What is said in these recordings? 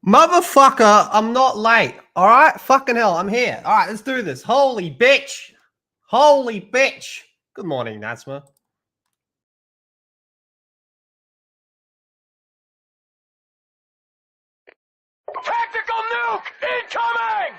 Motherfucker, I'm not late. All right? Fucking hell, I'm here. All right, let's do this. Holy bitch. Holy bitch. Good morning, Nazma. Tactical nuke incoming!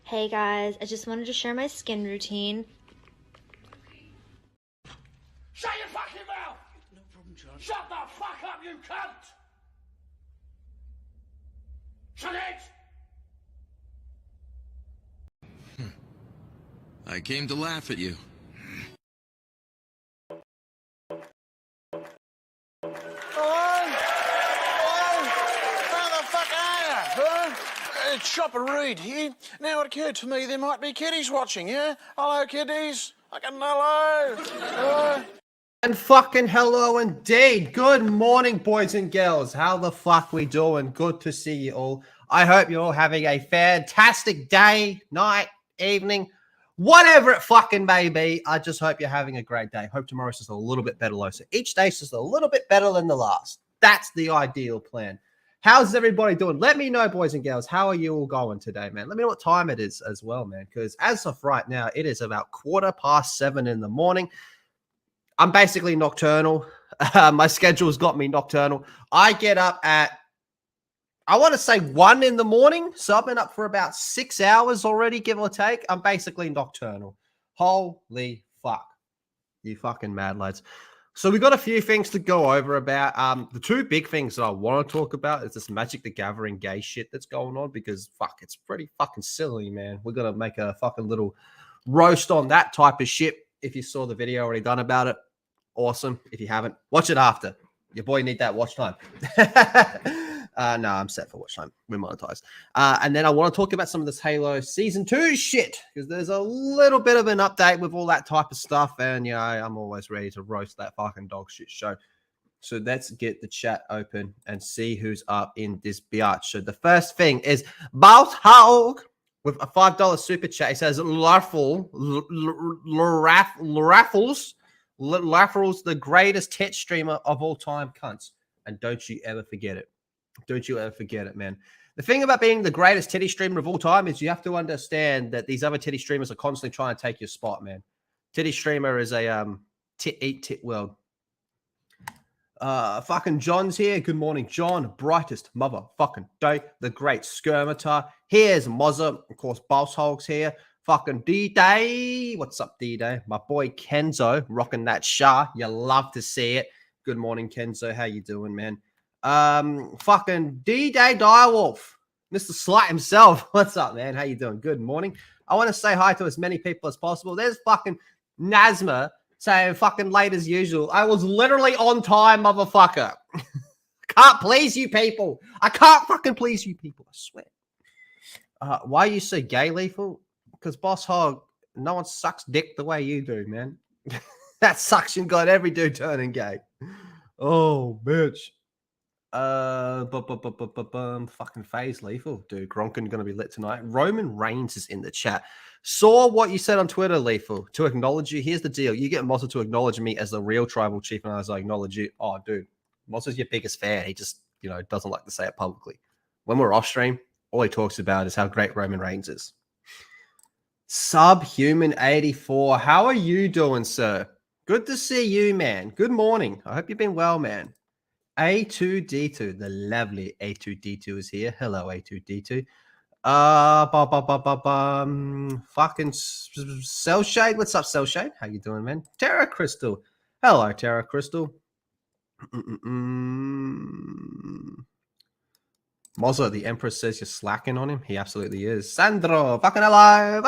Hey guys, I just wanted to share my skin routine. Shut your fucking mouth! No problem, John. Shut the fuck up, you cunt! Shut it! I came to laugh at you. How the fuck are you? Huh? It's Shopper Reed here. Now it occurred to me there might be kiddies watching, yeah? Hello, kiddies. Fucking hello. And fucking hello indeed. Good morning, boys and girls. How the fuck we doing? Good to see you all. I hope you're all having a fantastic day, night, evening, whatever it fucking may be. I just hope you're having a great day. Hope tomorrow's just a little bit better, so each day's just a little bit better than the last. That's the ideal plan. How's everybody doing? Let me know, boys and girls. How are you all going today, man? Let me know what time it is as well, man, because as of right now, it is about 7:15 in the morning. I'm basically nocturnal. My schedule's got me nocturnal. I get up at, I want to say 1 in the morning. So I've been up for about 6 hours already, give or take. I'm basically nocturnal. Holy fuck. You fucking mad lads. So we got a few things to go over about. The two big things that I want to talk about is this Magic the Gathering gay shit that's going on because fuck, it's pretty fucking silly, man. We're going to make a fucking little roast on that type of shit. If you saw the video already done about it, awesome. If you haven't, watch it after. Your boy need that watch time. No, I'm set for watch time. We're monetized. And then I want to talk about some of this Halo Season 2 shit because there's a little bit of an update with all that type of stuff. And, you know, I'm always ready to roast that fucking dog shit show. So let's get the chat open and see who's up in this biatch. So the first thing is Bout Hog with a $5 super chat. He says, Raffles, the greatest tit streamer of all time, cunts. And don't you ever forget it. Don't you ever forget it, man. The thing about being the greatest titty streamer of all time is you have to understand that these other titty streamers are constantly trying to take your spot, man. Titty streamer is a tit world. Fucking John's here. Good morning, John. Brightest motherfucking day. The great Skirmitar. Here's Mozza. Of course, Boss Hogs here. Fucking D-Day. What's up, D-Day? My boy Kenzo rocking that Shah. You love to see it. Good morning, Kenzo. How you doing, man? Fucking D-Day Direwolf. Mr. Slight himself. What's up, man? How you doing? Good morning. I want to say hi to as many people as possible. There's fucking Nazma saying fucking late as usual. I was literally on time, motherfucker. Can't please you people. I can't fucking please you people. I swear. Why are you so gay, Lethal? Because Boss Hog, no one sucks dick the way you do, man. That suction got every dude turning gay. Oh, bitch. Fucking phase Lethal. Dude, Gronkin gonna be lit tonight. Roman Reigns is in the chat. Saw what you said on Twitter, Lethal. To acknowledge you, here's the deal. You get Mossa to acknowledge me as the real tribal chief, and as I acknowledge you. Oh, dude. Mossa's your biggest fan. He just, you know, doesn't like to say it publicly. When we're off stream, all he talks about is how great Roman Reigns is. Subhuman 84. How are you doing, sir? Good to see you, man. Good morning. I hope you've been well, man. A2D2, the lovely A2D2 is here. Hello, A2D2. Fucking Cell Shade. What's up, Cell Shade? How you doing, man? Terra Crystal. Hello, Terra Crystal. Mozzo, the Empress says you're slacking on him. He absolutely is. Sandro, fucking hello,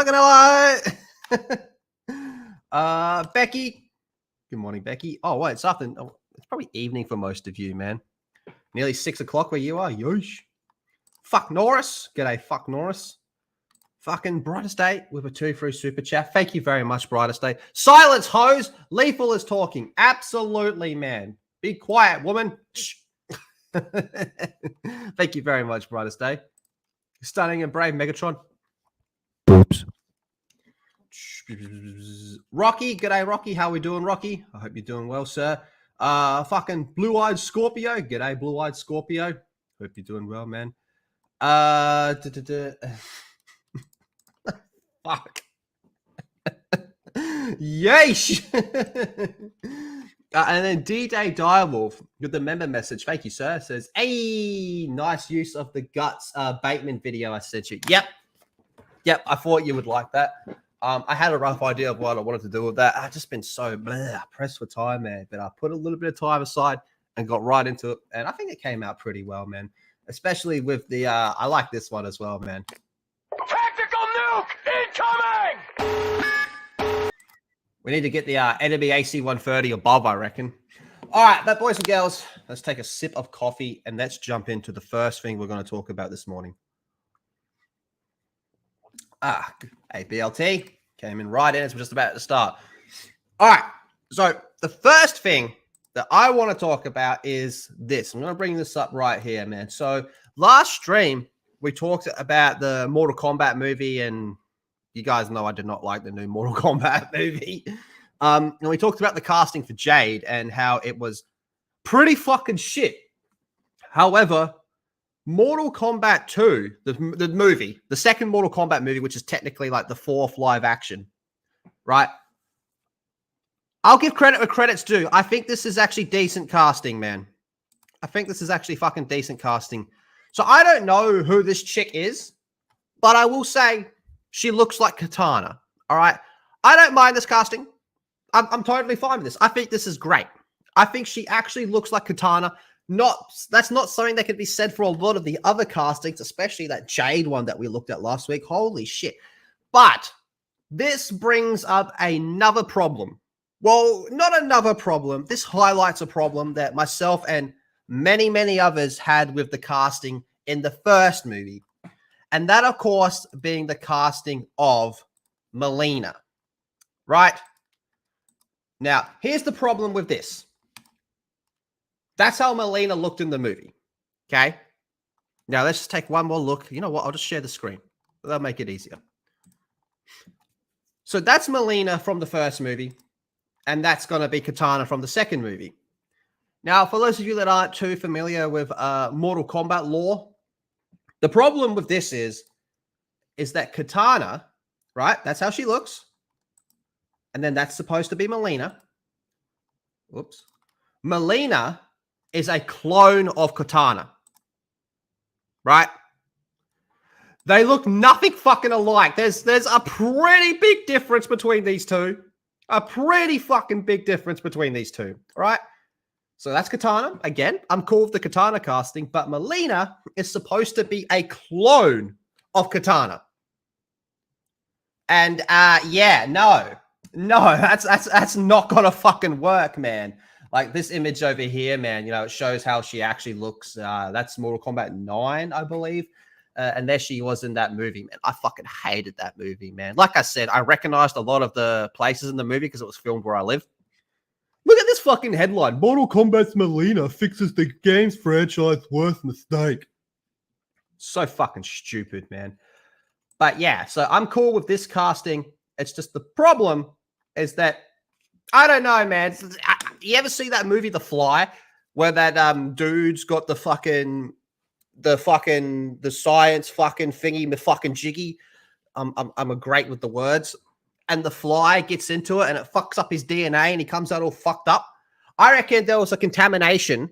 Becky. Good morning, Becky. Oh, wait, it's afternoon. Oh, it's probably evening for most of you, man. Nearly 6 o'clock where you are. Yosh. Fuck Norris. G'day, fuck Norris. Fucking Brightest Day with a 2 free super chat. Thank you very much, Brightest Day. Silence, hose. Lethal is talking. Absolutely, man. Be quiet, woman. Shh. Thank you very much, Brightest Day. Stunning and brave, Megatron. Oops. Rocky, g'day, Rocky. How we doing, Rocky? I hope you're doing well, sir. Fucking Blue-Eyed Scorpio. G'day, Blue-Eyed Scorpio. Hope you're doing well, man. Fuck. Yeesh. And then D-Day Direwolf with the member message. Thank you, sir. Says, hey, nice use of the Guts Bateman video I sent you. Yep. I thought you would like that. I had a rough idea of what I wanted to do with that. I've just been so pressed for time, man. But I put a little bit of time aside and got right into it. And I think it came out pretty well, man. Especially with the, I like this one as well, man. Tactical nuke incoming! We need to get the enemy AC-130 above, I reckon. All right, but boys and girls, let's take a sip of coffee and let's jump into the first thing we're going to talk about this morning. ABLT came in right in as we're just about to start. All right, so the first thing that I want to talk about is this. I'm going to bring this up right here, man. So last stream, we talked about the Mortal Kombat movie, and you guys know I did not like the new Mortal Kombat movie. And we talked about the casting for Jade and how it was pretty fucking shit. However, Mortal Kombat 2, the movie, the second Mortal Kombat movie, which is technically like the fourth live action, right? I'll give credit where credit's due. I think this is actually decent casting, man. I think this is actually fucking decent casting. So I don't know who this chick is, but I will say she looks like Katana. All right. I don't mind this casting. I'm totally fine with this. I think this is great. I think she actually looks like Katana. That's not something that could be said for a lot of the other castings, especially that Jade one that we looked at last week. Holy shit. But this brings up another problem. Well, not another problem. This highlights a problem that myself and many, many others had with the casting in the first movie. And that, of course, being the casting of Melina, right? Now, here's the problem with this. That's how Melina looked in the movie, okay? Now, let's just take one more look. You know what? I'll just share the screen. That'll make it easier. So that's Melina from the first movie, and that's going to be Katana from the second movie. Now, for those of you that aren't too familiar with Mortal Kombat lore, the problem with this is that Katana, right? That's how she looks. And then that's supposed to be Melina. Whoops. Melina is a clone of Katana. Right? They look nothing fucking alike. There's a pretty big difference between these two. A pretty fucking big difference between these two. Right? So that's Katana. Again, I'm cool with the Katana casting, but Melina is supposed to be a clone of Katana. And no, that's not gonna fucking work, man. Like this image over here, man, you know, it shows how she actually looks. That's Mortal Kombat 9, I believe. And there she was in that movie, man. I fucking hated that movie, man. Like I said, I recognized a lot of the places in the movie because it was filmed where I live. Look at this fucking headline. Mortal Kombat's Melina fixes the game's franchise worst mistake. So fucking stupid, man. But yeah, so I'm cool with this casting. It's just the problem is that, I don't know, man. You ever see that movie, The Fly, where that dude's got the science fucking thingy, the fucking jiggy I'm a great with the words, and the fly gets into it and it fucks up his DNA and he comes out all fucked up. I reckon there was a contamination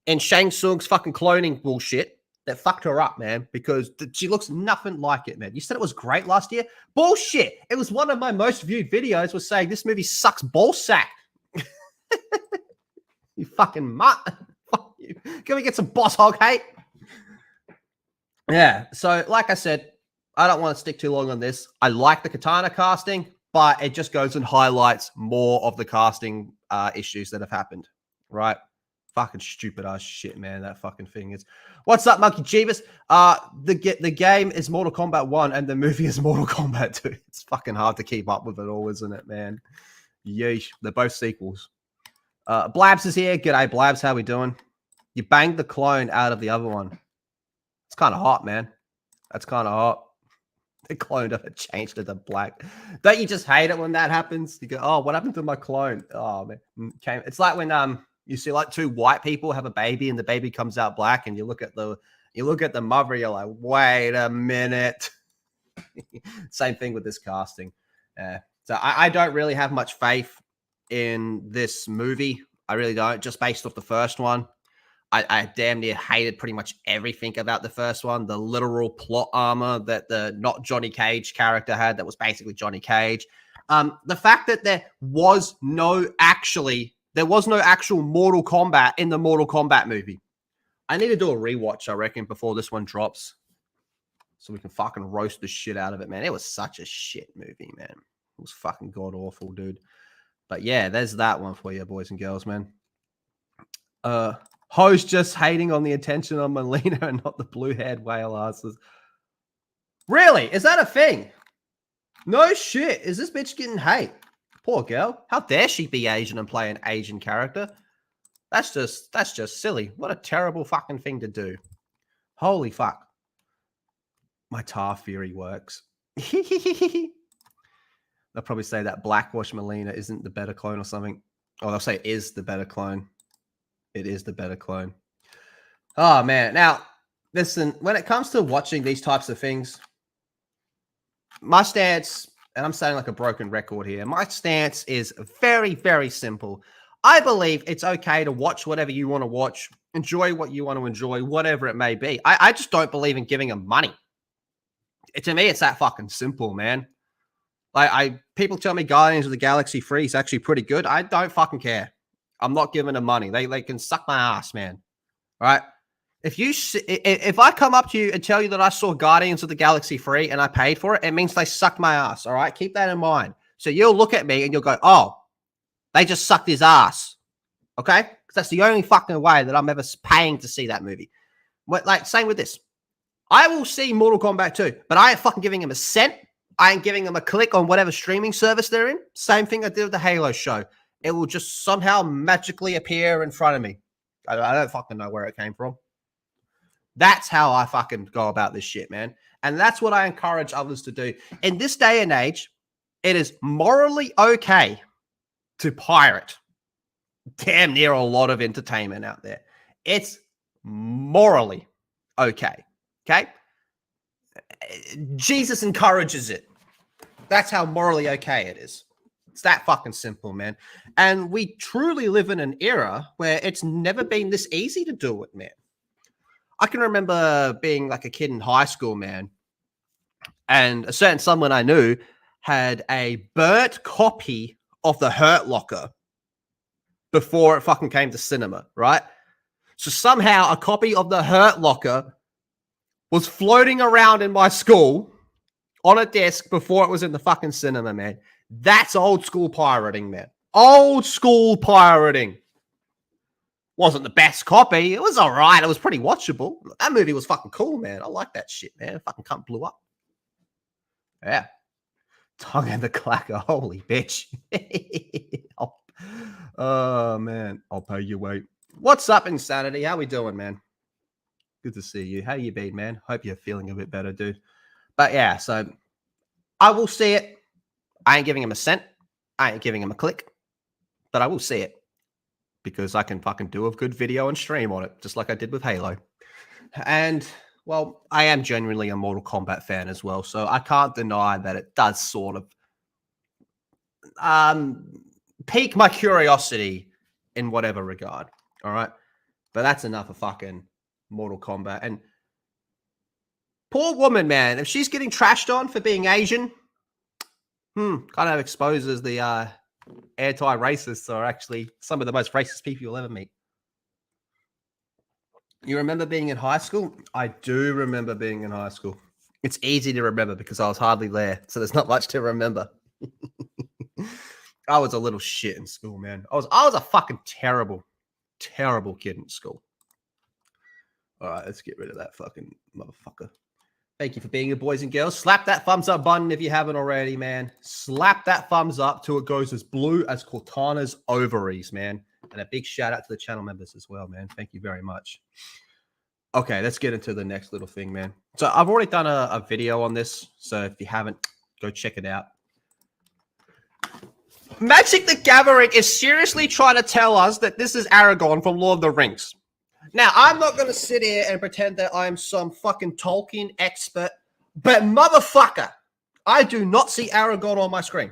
in Shang Tsung's fucking cloning bullshit that fucked her up, man, because she looks nothing like it, man. You said it was great last year? Bullshit. It was one of my most viewed videos was saying this movie sucks ball sack. You fucking mutt. Fuck you. Can we get some boss hog hate? Yeah, so like I said, I don't want to stick too long on this. I like the Katana casting, but it just goes and highlights more of the casting issues that have happened, right? Fucking stupid ass shit, man. That fucking thing is. What's up, Monkey Jeebus? The game is Mortal Kombat 1 and the movie is Mortal Kombat 2. It's fucking hard to keep up with it all, isn't it, man? Yeesh. They're both sequels. Blabs is here. G'day, Blabs. How we doing? You banged the clone out of the other one. It's kind of hot, man. That's kind of hot. The clone doesn't change to the black. Don't you just hate it when that happens? You go, oh, what happened to my clone? Oh, man. It's like when you see like two white people have a baby and the baby comes out black and you look at the mother, you're like, wait a minute. Same thing with this casting. So I don't really have much faith in this movie. I really don't, just based off the first one. I damn near hated pretty much everything about the first one. The literal plot armor that the not Johnny Cage character had that was basically Johnny Cage. The fact that there was no actual Mortal Kombat in the Mortal Kombat movie. I need to do a rewatch, I reckon, before this one drops. So we can fucking roast the shit out of it, man. It was such a shit movie, man. It was fucking god-awful, dude. But yeah, there's that one for you, boys and girls, man. Ho's just hating on the attention on Melina and not the blue-haired whale asses. Really? Is that a thing? No shit. Is this bitch getting hate? Poor girl. How dare she be Asian and play an Asian character? That's just silly. What a terrible fucking thing to do. Holy fuck. My tar theory works. They'll probably say that Blackwash Melina isn't the better clone or something. Or they'll say is the better clone. It is the better clone. Oh, man. Now, listen, when it comes to watching these types of things, my stance, and I'm saying like a broken record here, my stance is very, very simple. I believe it's okay to watch whatever you want to watch, enjoy what you want to enjoy, whatever it may be. I just don't believe in giving them money. To me, it's that fucking simple, man. Like, people tell me Guardians of the Galaxy 3 is actually pretty good. I don't fucking care. I'm not giving them money. They can suck my ass, man. All right? If I come up to you and tell you that I saw Guardians of the Galaxy 3 and I paid for it, it means they sucked my ass, all right? Keep that in mind. So you'll look at me and you'll go, oh, they just sucked his ass, okay? Because that's the only fucking way that I'm ever paying to see that movie. Like, same with this. I will see Mortal Kombat 2, but I ain't fucking giving him a cent. I ain't giving them a click on whatever streaming service they're in. Same thing I did with the Halo show. It will just somehow magically appear in front of me. I don't fucking know where it came from. That's how I fucking go about this shit, man. And that's what I encourage others to do. In this day and age, it is morally okay to pirate damn near a lot of entertainment out there. It's morally okay. Okay? Jesus encourages it. That's how morally okay it is. It's that fucking simple, man. And we truly live in an era where it's never been this easy to do it, man. I can remember being like a kid in high school, man, and a certain someone I knew had a burnt copy of The Hurt Locker before it fucking came to cinema, right? So somehow a copy of The Hurt Locker was floating around in my school on a desk before it was in the fucking cinema, man. That's old school pirating, man. Old school pirating. Wasn't the best copy. It was all right. It was pretty watchable. That movie was fucking cool, man. I like that shit, man. Fucking cunt blew up. Yeah. Tongue in the clacker. Holy bitch. Oh, man. I'll pay you weight. What's up, Insanity? How we doing, man? Good to see you. How you been, man? Hope you're feeling a bit better, dude. But yeah, so I will see it. I ain't giving him a cent. I ain't giving him a click. But I will see it. Because I can fucking do a good video and stream on it, just like I did with Halo. And well, I am genuinely a Mortal Kombat fan as well, so I can't deny that it does sort of pique my curiosity in whatever regard. All right. But that's enough of fucking Mortal Kombat. And poor woman, man, if she's getting trashed on for being Asian, kind of exposes the anti-racists are actually some of the most racist people you'll ever meet. You remember being in high school? I do remember being in high school. It's easy to remember because I was hardly there, so there's not much to remember. I was a little shit in school, man. I was a fucking terrible kid in school. All right, let's get rid of that fucking motherfucker. Thank you for being here, boys and girls. Slap that thumbs up button if you haven't already, man. Slap that thumbs up till it goes as blue as Cortana's ovaries, man. And a big shout out to the channel members as well, man. Thank you very much. Okay, let's get into the next little thing, man. So I've already done a video on this. So if you haven't, go check it out. Magic the Gathering is seriously trying to tell us that this is Aragorn from Lord of the Rings. Now, I'm not going to sit here and pretend that I'm some fucking Tolkien expert, but motherfucker, I do not see Aragorn on my screen.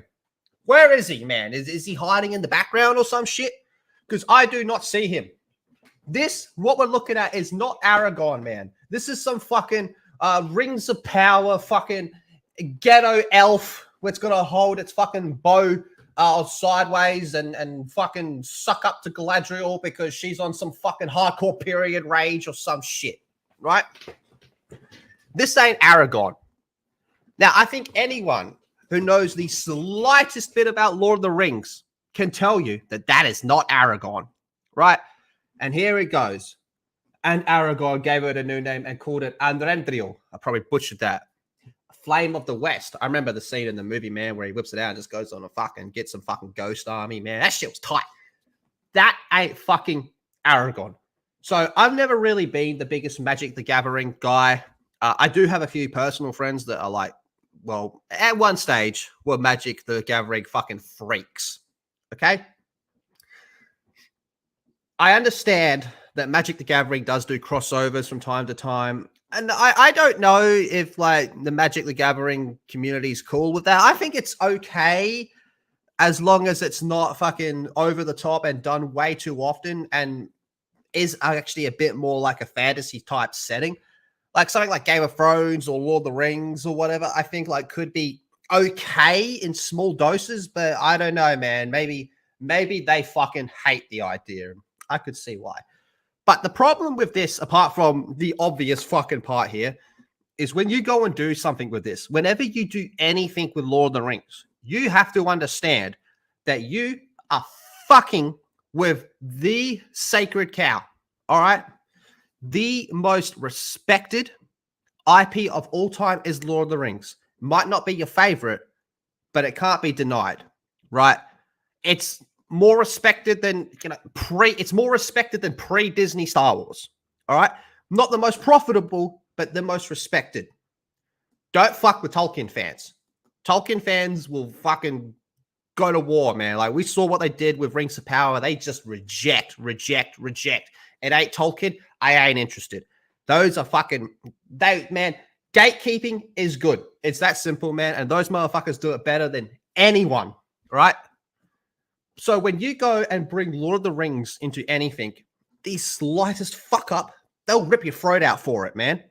Where is he, man? Is he hiding in the background or some shit? Because I do not see him. What we're looking at is not Aragorn, man. This is some fucking Rings of Power fucking ghetto elf that's going to hold its fucking bow sideways and fucking suck up to Galadriel because she's on some fucking hardcore period rage or some shit, right? This ain't Aragorn. Now, I think anyone who knows the slightest bit about Lord of the Rings can tell you that that is not Aragorn, right? And here it goes. And Aragorn gave it a new name and called it Andrendriel. I probably butchered that. Flame of the West. I remember the scene in the movie, man, where he whips it out and just goes on a fucking, get some fucking ghost army, man. That shit was tight. That ain't fucking Aragorn. So I've never really been the biggest Magic the Gathering guy. I do have a few personal friends that are like, well, at one stage were Magic the Gathering fucking freaks. Okay? I understand that Magic the Gathering does do crossovers from time to time. And I don't know if, like, the Magic the Gathering community is cool with that. I think it's okay as long as it's not fucking over the top and done way too often and is actually a bit more like a fantasy type setting. Like something like Game of Thrones or Lord of the Rings or whatever, I think like could be okay in small doses, but I don't know, man. Maybe they fucking hate the idea. I could see why. But the problem with this, apart from the obvious fucking part here, is when you go and do something with this, whenever you do anything with Lord of the Rings, you have to understand that you are fucking with the sacred cow, all right? The most respected IP of all time is Lord of the Rings. Might not be your favorite, but it can't be denied, right? It's more respected than, it's more respected than pre-Disney Star Wars. All right. Not the most profitable, but the most respected. Don't fuck with Tolkien fans. Tolkien fans will fucking go to war, man. Like we saw what they did with Rings of Power. They just reject. It ain't Tolkien. I ain't interested. Those are fucking, man, gatekeeping is good. It's that simple, man. And those motherfuckers do it better than anyone, right? So when you go and bring Lord of the Rings into anything, the slightest fuck up, they'll rip your throat out for it, man.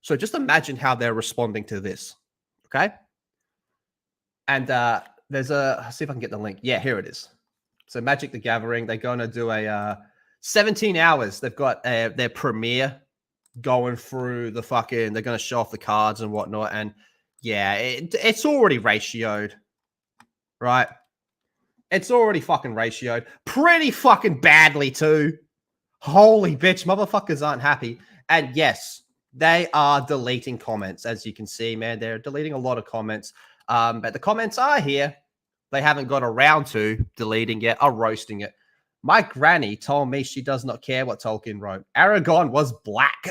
So just imagine how they're responding to this, okay? And let's see if I can get the link. Yeah, here it is. So Magic the Gathering, they're going to do a 17 hours. They've got their premiere going through the fucking, they're going to show off the cards and whatnot. And yeah, it's already ratioed, right? It's already fucking ratioed. Pretty fucking badly, too. Holy bitch, motherfuckers aren't happy. And yes, they are deleting comments, as you can see, man. They're deleting a lot of comments. But the comments are here. They haven't got around to deleting it or roasting it. My granny told me she does not care what Tolkien wrote. Aragorn was black.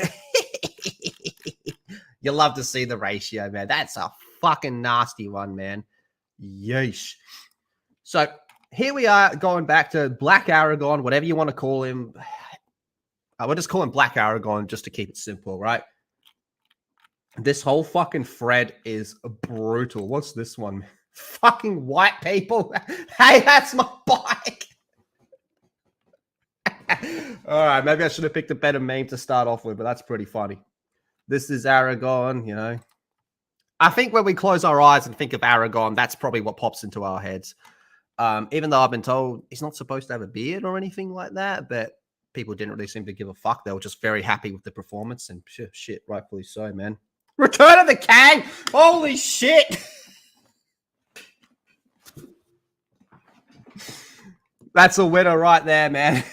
You love to see the ratio, man. That's a fucking nasty one, man. Yeesh. So here we are going back to Black Aragorn, whatever you want to call him. We'll just call him Black Aragon just to keep it simple, right? This whole fucking thread is brutal. What's this one? Fucking white people. Hey, that's my bike. All right, maybe I should have picked a better meme to start off with, but that's pretty funny. This is Aragon, you know. I think when we close our eyes and think of Aragon, that's probably what pops into our heads. Even though I've been told he's not supposed to have a beard or anything like that, but people didn't really seem to give a fuck. They were just very happy with the performance, and shit, rightfully so, man. Return of the Kang! Holy shit! That's a winner right there, man.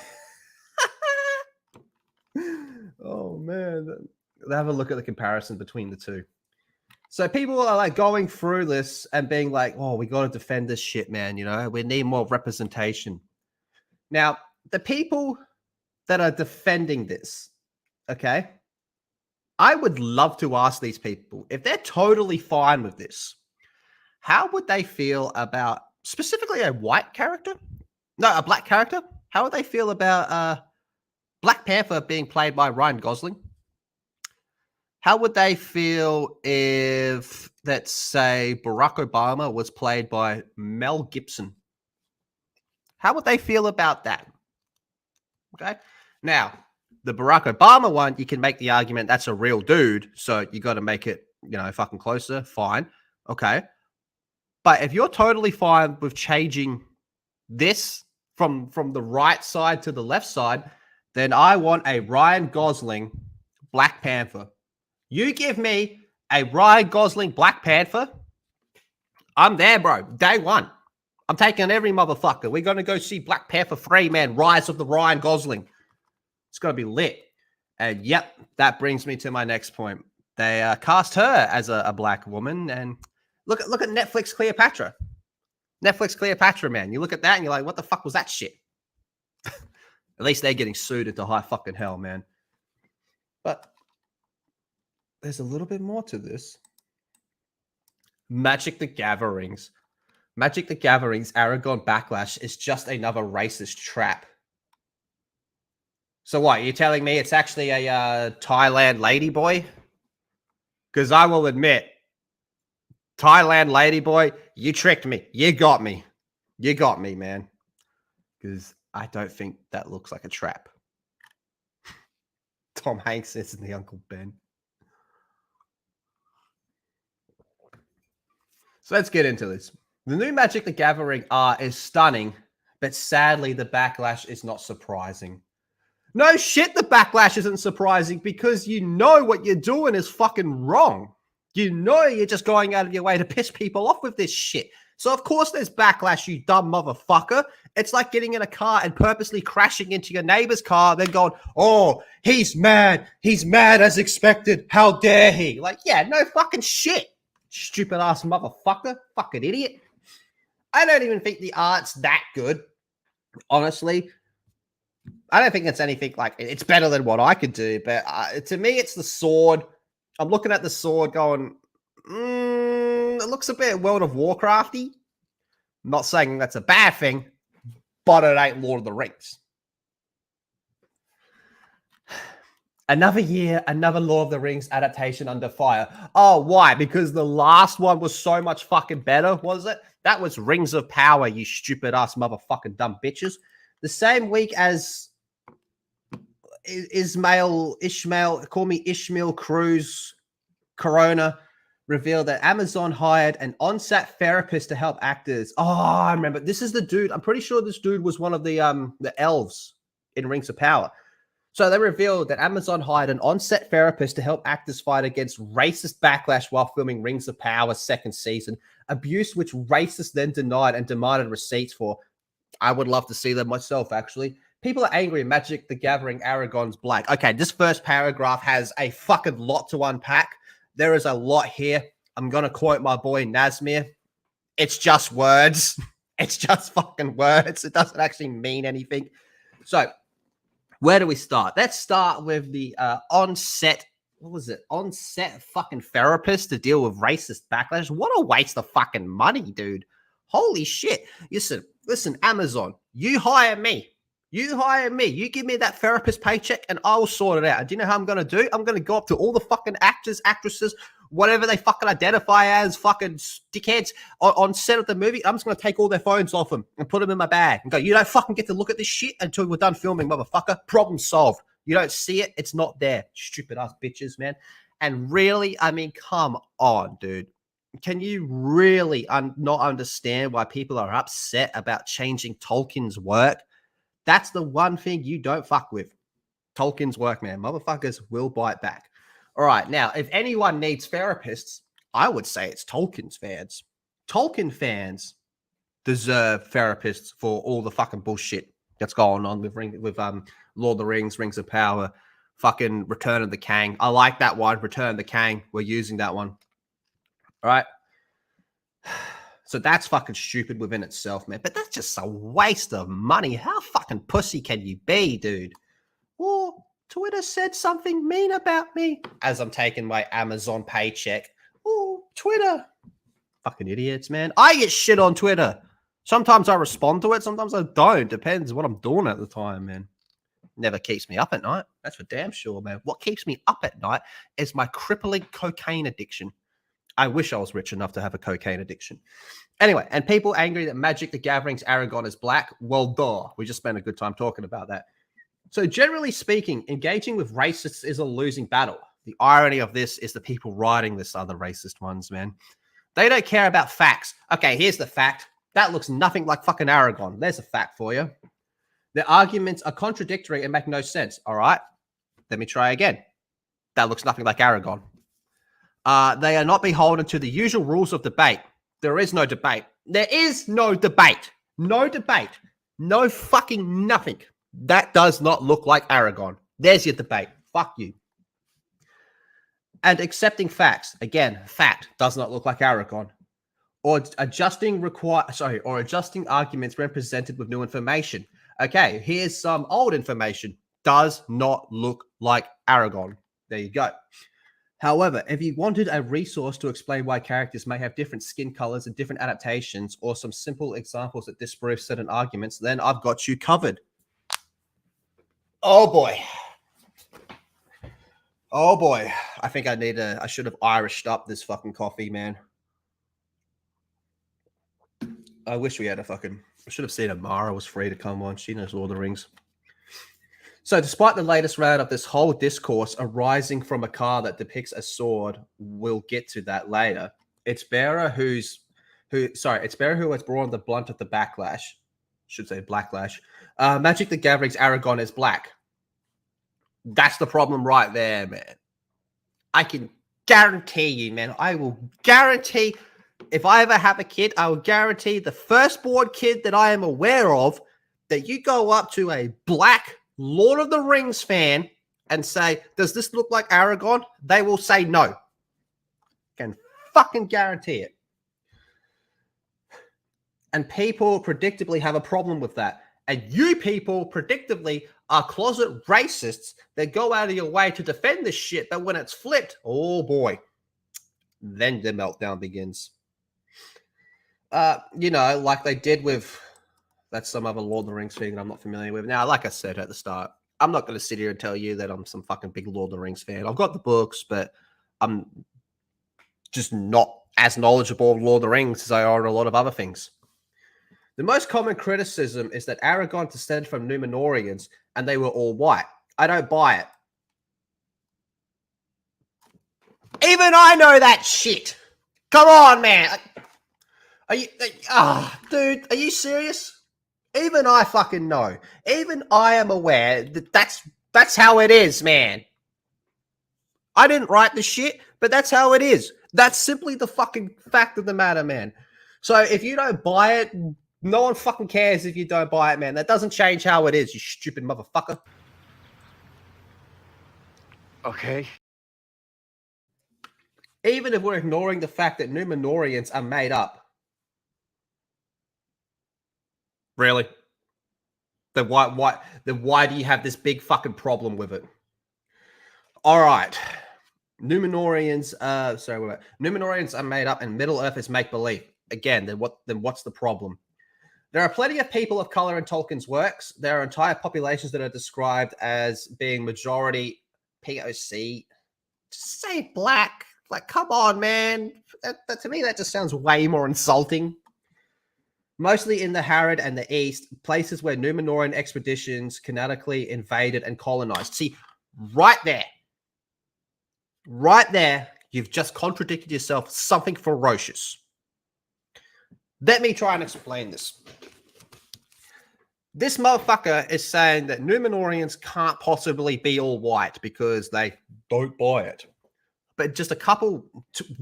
Oh, man. Have a look at the comparison between the two. So people are like going through this and being like, oh, we got to defend this shit, man. You know, we need more representation. Now, the people that are defending this, okay, I would love to ask these people if they're totally fine with this, how would they feel about specifically a white character? No, a black character. How would they feel about Black Panther being played by Ryan Gosling? How would they feel if, let's say, Barack Obama was played by Mel Gibson? How would they feel about that? Okay. Now, the Barack Obama one, you can make the argument that's a real dude, so you got to make it, you know, fucking closer. Fine. Okay. But if you're totally fine with changing this from the right side to the left side, then I want a Ryan Gosling Black Panther. You give me a Ryan Gosling Black Panther, I'm there, bro. Day one. I'm taking every motherfucker. We're going to go see Black Panther 3, man. Rise of the Ryan Gosling. It's going to be lit. And yep, that brings me to my next point. They cast her as a black woman. And look at Netflix Cleopatra. Netflix Cleopatra, man. You look at that and you're like, what the fuck was that shit? At least they're getting sued into high fucking hell, man. But there's a little bit more to this. Magic the Gatherings. Magic the Gatherings Aragon Backlash is just another racist trap. So what, you're telling me it's actually a Thailand ladyboy? Because I will admit, Thailand ladyboy, you tricked me. You got me. You got me, man. Because I don't think that looks like a trap. Tom Hanks isn't the Uncle Ben. So let's get into this. The new Magic the Gathering art is stunning, but sadly the backlash is not surprising. No shit, the backlash isn't surprising because you know what you're doing is fucking wrong. You know you're just going out of your way to piss people off with this shit. So of course there's backlash, you dumb motherfucker. It's like getting in a car and purposely crashing into your neighbor's car, then going, oh, he's mad as expected. How dare he? Like, yeah, no fucking shit. Stupid ass motherfucker. Fucking idiot. I don't even think the art's that good. Honestly. I don't think it's anything like, it's better than what I could do. But to me, it's the sword. I'm looking at the sword going, it looks a bit World of Warcrafty. I'm not saying that's a bad thing, but it ain't Lord of the Rings. Another year, another Lord of the Rings adaptation under fire. Oh, why? Because the last one was so much fucking better, was it? That was Rings of Power, you stupid ass motherfucking dumb bitches. The same week as Ishmael, call me Ishmael Cruz, Corona, revealed that Amazon hired an on-set therapist to help actors. Oh, I remember. This is the dude. I'm pretty sure this dude was one of the elves in Rings of Power. So they revealed that Amazon hired an on-set therapist to help actors fight against racist backlash while filming Rings of Power's second season, abuse which racists then denied and demanded receipts for. I would love to see them myself, actually. People are angry. Magic the Gathering Aragon's black. Okay, this first paragraph has a fucking lot to unpack. There is a lot here. I'm going to quote my boy Nazmir. It's just words. It's just fucking words. It doesn't actually mean anything. So, where do we start? Let's start with the on-set, what was it? On-set fucking therapist to deal with racist backlash. What a waste of fucking money, dude. Holy shit. Listen, Amazon, you hire me. You hire me. You give me that therapist paycheck and I will sort it out. And do you know how I'm going to do? I'm going to go up to all the fucking actors, actresses, whatever they fucking identify as, fucking dickheads on set of the movie. I'm just going to take all their phones off them and put them in my bag and go, you don't fucking get to look at this shit until we're done filming, motherfucker. Problem solved. You don't see it. It's not there. Stupid ass bitches, man. And really, I mean, come on, dude. Can you really not understand why people are upset about changing Tolkien's work? That's the one thing you don't fuck with. Tolkien's work, man. Motherfuckers will bite back. All right. Now, if anyone needs therapists, I would say it's Tolkien's fans. Tolkien fans deserve therapists for all the fucking bullshit that's going on with Lord of the Rings, Rings of Power, fucking Return of the King. I like that one. Return of the King. We're using that one. All right. So that's fucking stupid within itself, man. But that's just a waste of money. How fucking pussy can you be, dude? Well, Twitter said something mean about me as I'm taking my Amazon paycheck. Oh, Twitter. Fucking idiots, man. I get shit on Twitter. Sometimes I respond to it. Sometimes I don't. Depends what I'm doing at the time, man. Never keeps me up at night. That's for damn sure, man. What keeps me up at night is my crippling cocaine addiction. I wish I was rich enough to have a cocaine addiction. Anyway, and people angry that Magic the Gathering's Aragorn is black. Well, duh. We just spent a good time talking about that. So generally speaking, engaging with racists is a losing battle. The irony of this is the people writing this are the racist ones, man. They don't care about facts. Okay, here's the fact. That looks nothing like fucking Aragorn. There's a fact for you. Their arguments are contradictory and make no sense. All right, let me try again. That looks nothing like Aragorn. They are not beholden to the usual rules of debate. There is no debate. There is no debate. No debate. No fucking nothing. That does not look like Aragorn. There's your debate. Fuck you. And accepting facts. Again, fact does not look like Aragorn. Or adjusting arguments when presented with new information. Okay, here's some old information. Does not look like Aragorn. There you go. However, if you wanted a resource to explain why characters may have different skin colors and different adaptations, or some simple examples that disprove certain arguments, then I've got you covered. Oh boy. Oh boy. I think I should have Irished up this fucking coffee, man. I wish we had I should have seen Amara was free to come on. She knows Lord of the Rings. So despite the latest round of this whole discourse arising from a car that depicts a sword, we'll get to that later. It's Bearer who has borne the blunt of the backlash. Should say blacklash. Magic the Gathering's Aragorn is black. That's the problem right there, man. I can guarantee you, man. I will guarantee, if I ever have a kid, I will guarantee the firstborn kid that I am aware of that you go up to a black Lord of the Rings fan and say, does this look like Aragorn? They will say no. Can fucking guarantee it. And people predictably have a problem with that. And you people predictably are closet racists that go out of your way to defend this shit. But when it's flipped, oh boy, then the meltdown begins. Like they did with... That's some other Lord of the Rings thing that I'm not familiar with. Now, like I said at the start, I'm not going to sit here and tell you that I'm some fucking big Lord of the Rings fan. I've got the books, but I'm just not as knowledgeable of Lord of the Rings as I are on a lot of other things. The most common criticism is that Aragorn descended from Númenóreans and they were all white. I don't buy it. Even I know that shit. Come on, man. Dude, are you serious? Even I fucking know. Even I am aware that that's how it is, man. I didn't write the shit, but that's how it is. That's simply the fucking fact of the matter, man. So if you don't buy it, no one fucking cares if you don't buy it, man. That doesn't change how it is, you stupid motherfucker. Okay. Even if we're ignoring the fact that Númenóreans are made up. Really? Then why do you have this big fucking problem with it? All right. Númenóreans are made up and Middle Earth is make-believe. Again, then what's the problem? There are plenty of people of color in Tolkien's works. There are entire populations that are described as being majority POC. Just say black. Like, come on, man. To me, that just sounds way more insulting. Mostly in the Harad and the East, places where Númenórean expeditions canonically invaded and colonized. See, right there, you've just contradicted yourself. Something ferocious. Let me try and explain this. This motherfucker is saying that Númenóreans can't possibly be all white because they don't buy it. But just a couple,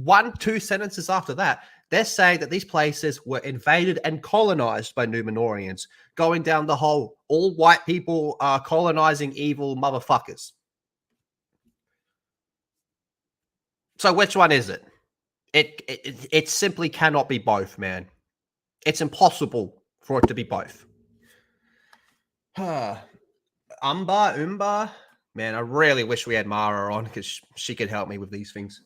1-2 sentences after that, they're saying that these places were invaded and colonized by Númenóreans, going down the whole all white people are colonizing evil motherfuckers. So which one is it? It simply cannot be both, man. It's impossible for it to be both. Umbar. Man, I really wish we had Mara on because she could help me with these things.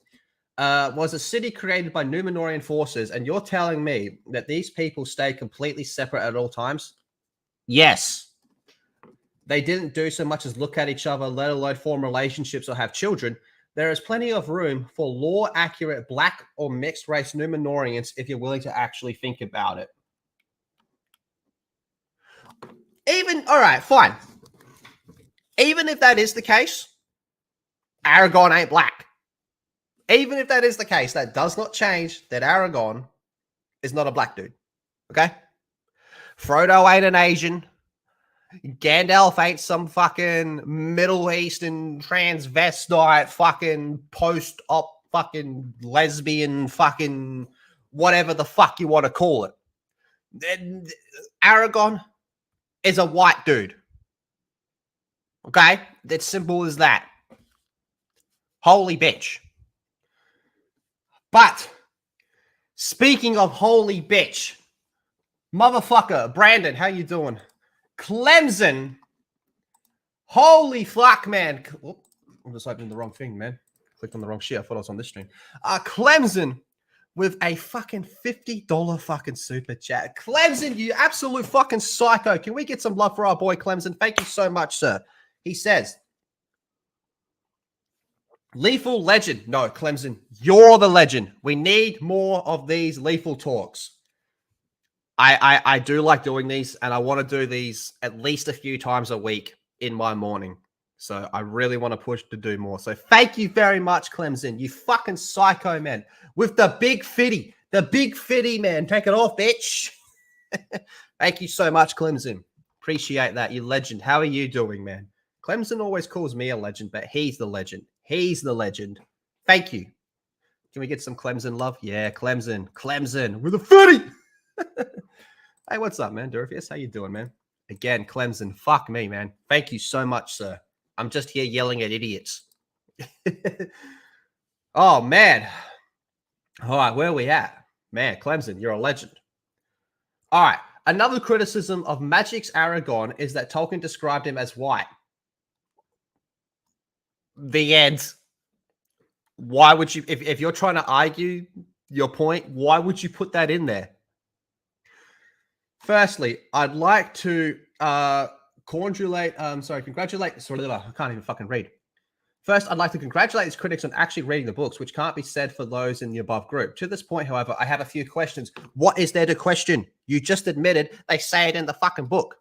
Was a city created by Númenórean forces, and you're telling me that these people stay completely separate at all times? Yes. They didn't do so much as look at each other, let alone form relationships or have children. There is plenty of room for law-accurate black or mixed-race Númenóreans if you're willing to actually think about it. All right, fine. Even if that is the case, Aragorn ain't black. Even if that is the case, that does not change that Aragorn is not a black dude. Okay? Frodo ain't an Asian. Gandalf ain't some fucking Middle Eastern transvestite fucking post-op fucking lesbian fucking whatever the fuck you want to call it. Aragorn is a white dude. Okay? It's simple as that. Holy bitch. But, speaking of holy bitch, motherfucker, Brandon, how you doing? Clemson. Holy fuck, man. Oh, I'm just opening the wrong thing, man. Clicked on the wrong shit. I thought I was on this stream. Clemson with a fucking $50 fucking super chat. Clemson, you absolute fucking psycho. Can we get some love for our boy Clemson? Thank you so much, sir. He says, lethal legend. No, Clemson, you're the legend. We need more of these lethal talks. I do like doing these, and I want to do these at least a few times a week in my morning. So I really want to push to do more. So thank you very much, Clemson. You fucking psycho, man. With the big fitty. The big fitty, man. Take it off, bitch. Thank you so much, Clemson. Appreciate that, you legend. How are you doing, man? Clemson always calls me a legend, but he's the legend. He's the legend. Thank you. Can we get some Clemson love? Yeah, Clemson. Clemson. With a fitty. Hey, what's up, man? Durfius, how you doing, man? Again, Clemson. Fuck me, man. Thank you so much, sir. I'm just here yelling at idiots. Oh, man. All right, where are we at? Man, Clemson, you're a legend. All right. Another criticism of Magic's Aragorn is that Tolkien described him as white. The end. Why would you, if you're trying to argue your point, why would you put that in there? Firstly, I'd like to congratulate, I can't even fucking read. First, I'd like to congratulate these critics on actually reading the books, which can't be said for those in the above group. To this point, however, I have a few questions. What is there to question? You just admitted they say it in the fucking book.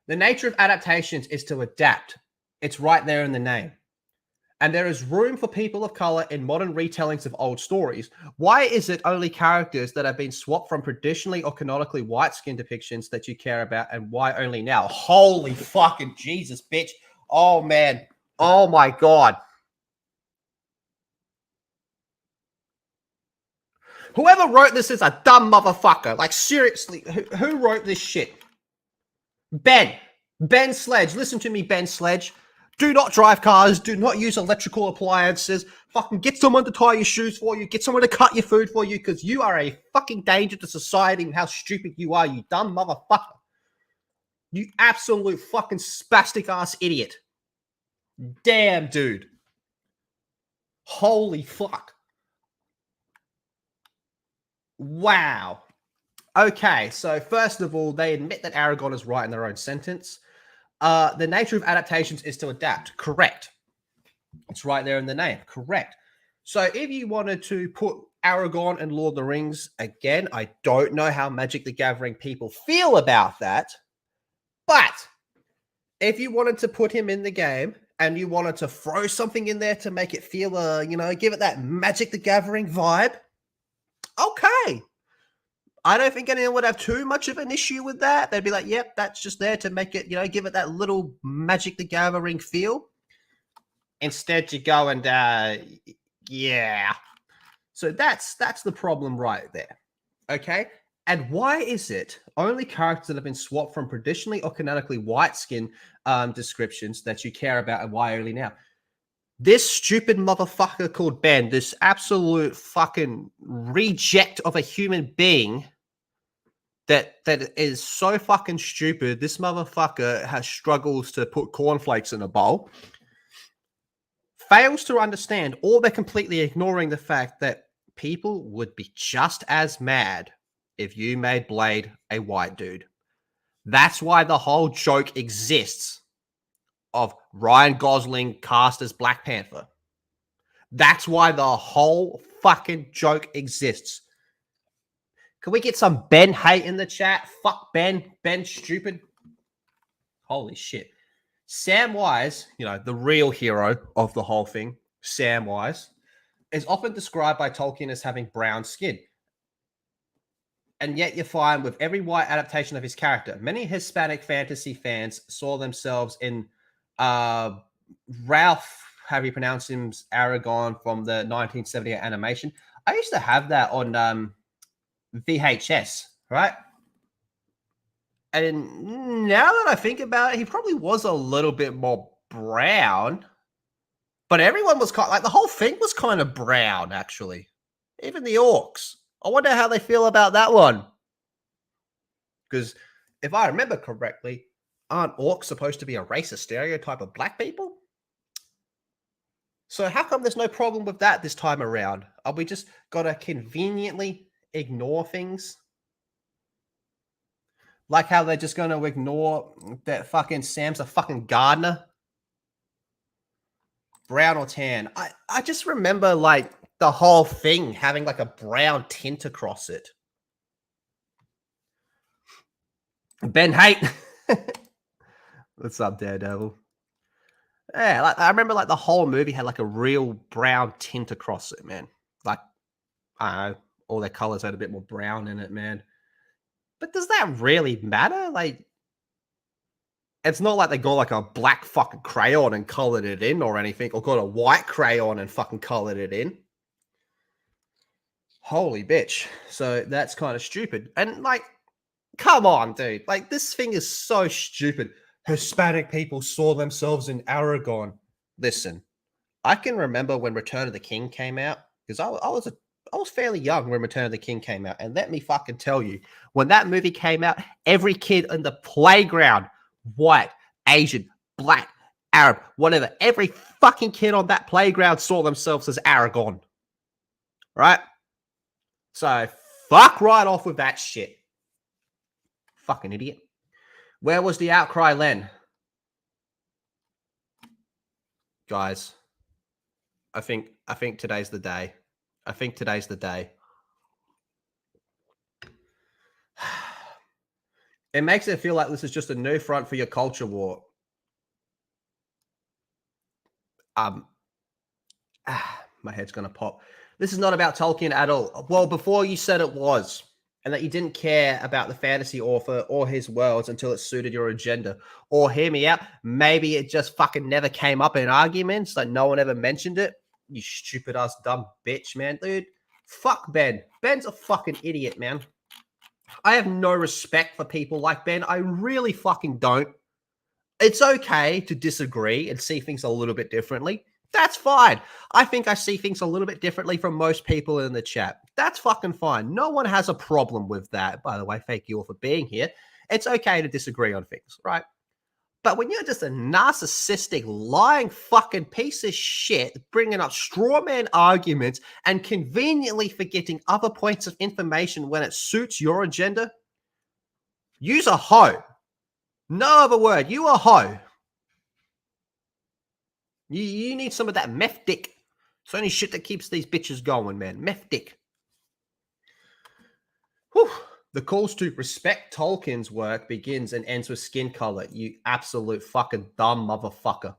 The nature of adaptations is to adapt. It's right there in the name. And there is room for people of color in modern retellings of old stories. Why is it only characters that have been swapped from traditionally or canonically white skin depictions that you care about, and why only now? Holy fucking Jesus, bitch. Oh, man. Oh, my God. Whoever wrote this is a dumb motherfucker. Like, seriously, who wrote this shit? Ben Sledge. Listen to me, Ben Sledge. Do not drive cars. Do not use electrical appliances. Fucking get someone to tie your shoes for you. Get someone to cut your food for you, because you are a fucking danger to society and how stupid you are, you dumb motherfucker. You absolute fucking spastic ass idiot. Damn, dude. Holy fuck. Wow. Okay, so first of all, they admit that Aragon is right in their own sentence. The nature of adaptations is to adapt. Correct. It's right there in the name. Correct. So if you wanted to put Aragon and Lord of the Rings, again, I don't know how Magic the Gathering people feel about that. But if you wanted to put him in the game and you wanted to throw something in there to make it feel, give it that Magic the Gathering vibe, okay. I don't think anyone would have too much of an issue with that. They'd be like, yep, that's just there to make it, give it that little Magic the Gathering feel. Instead, you go and, yeah. So that's the problem right there. Okay? And why is it only characters that have been swapped from traditionally or canonically white skin descriptions that you care about, and why only now? This stupid motherfucker called Ben, this absolute fucking reject of a human being that is so fucking stupid. This motherfucker has struggles to put cornflakes in a bowl, fails to understand, or they're completely ignoring the fact that people would be just as mad if you made Blade a white dude. That's why the whole joke exists of Ryan Gosling cast as Black Panther. That's why the whole fucking joke exists. Can we get some Ben hate in the chat? Fuck Ben. Ben's stupid. Holy shit. Samwise, the real hero of the whole thing, Samwise, is often described by Tolkien as having brown skin. And yet you find with every white adaptation of his character, many Hispanic fantasy fans saw themselves in Ralph, how do you pronounce him, Aragon from the 1978 animation. I used to have that on VHS, right? And now that I think about it, he probably was a little bit more brown. But everyone was the whole thing was kind of brown, actually. Even the orcs. I wonder how they feel about that one. Because if I remember correctly, aren't orcs supposed to be a racist stereotype of black people? So how come there's no problem with that this time around? Are we just got to conveniently ignore things? Like how they're just going to ignore that fucking Sam's a fucking gardener? Brown or tan? I just remember the whole thing having a brown tint across it. Ben Haight. What's up, Daredevil? Yeah, I remember the whole movie had a real brown tint across it, man. I don't know, all their colors had a bit more brown in it, man. But does that really matter? It's not like they got a black fucking crayon and colored it in or anything, or got a white crayon and fucking colored it in. Holy bitch. So that's kind of stupid. And come on, dude. This thing is so stupid. Hispanic people saw themselves in Aragon. Listen, I can remember when Return of the King came out, because I was fairly young when Return of the King came out. And let me fucking tell you, when that movie came out, every kid in the playground, white, Asian, black, Arab, whatever, every fucking kid on that playground saw themselves as Aragon. Right? So fuck right off with that shit. Fucking idiot. Where was the outcry, Len? Guys, I think today's the day. I think today's the day. It makes it feel like this is just a new front for your culture war. My head's gonna pop. This is not about Tolkien at all. Well, before you said it was, and that you didn't care about the fantasy author or his worlds until it suited your agenda. Or hear me out, maybe it just fucking never came up in arguments, no one ever mentioned it. You stupid ass dumb bitch, man. Dude, fuck Ben. Ben's a fucking idiot, man. I have no respect for people like Ben. I really fucking don't. It's okay to disagree and see things a little bit differently. That's fine. I think I see things a little bit differently from most people in the chat. That's fucking fine. No one has a problem with that. By the way, thank you all for being here. It's okay to disagree on things, right? But when you're just a narcissistic, lying fucking piece of shit, bringing up straw man arguments and conveniently forgetting other points of information when it suits your agenda, you's a hoe. No other word. You a hoe. You need some of that meth dick. It's only shit that keeps these bitches going, man. Meth dick. Whew. The calls to respect Tolkien's work begins and ends with skin color. You absolute fucking dumb motherfucker.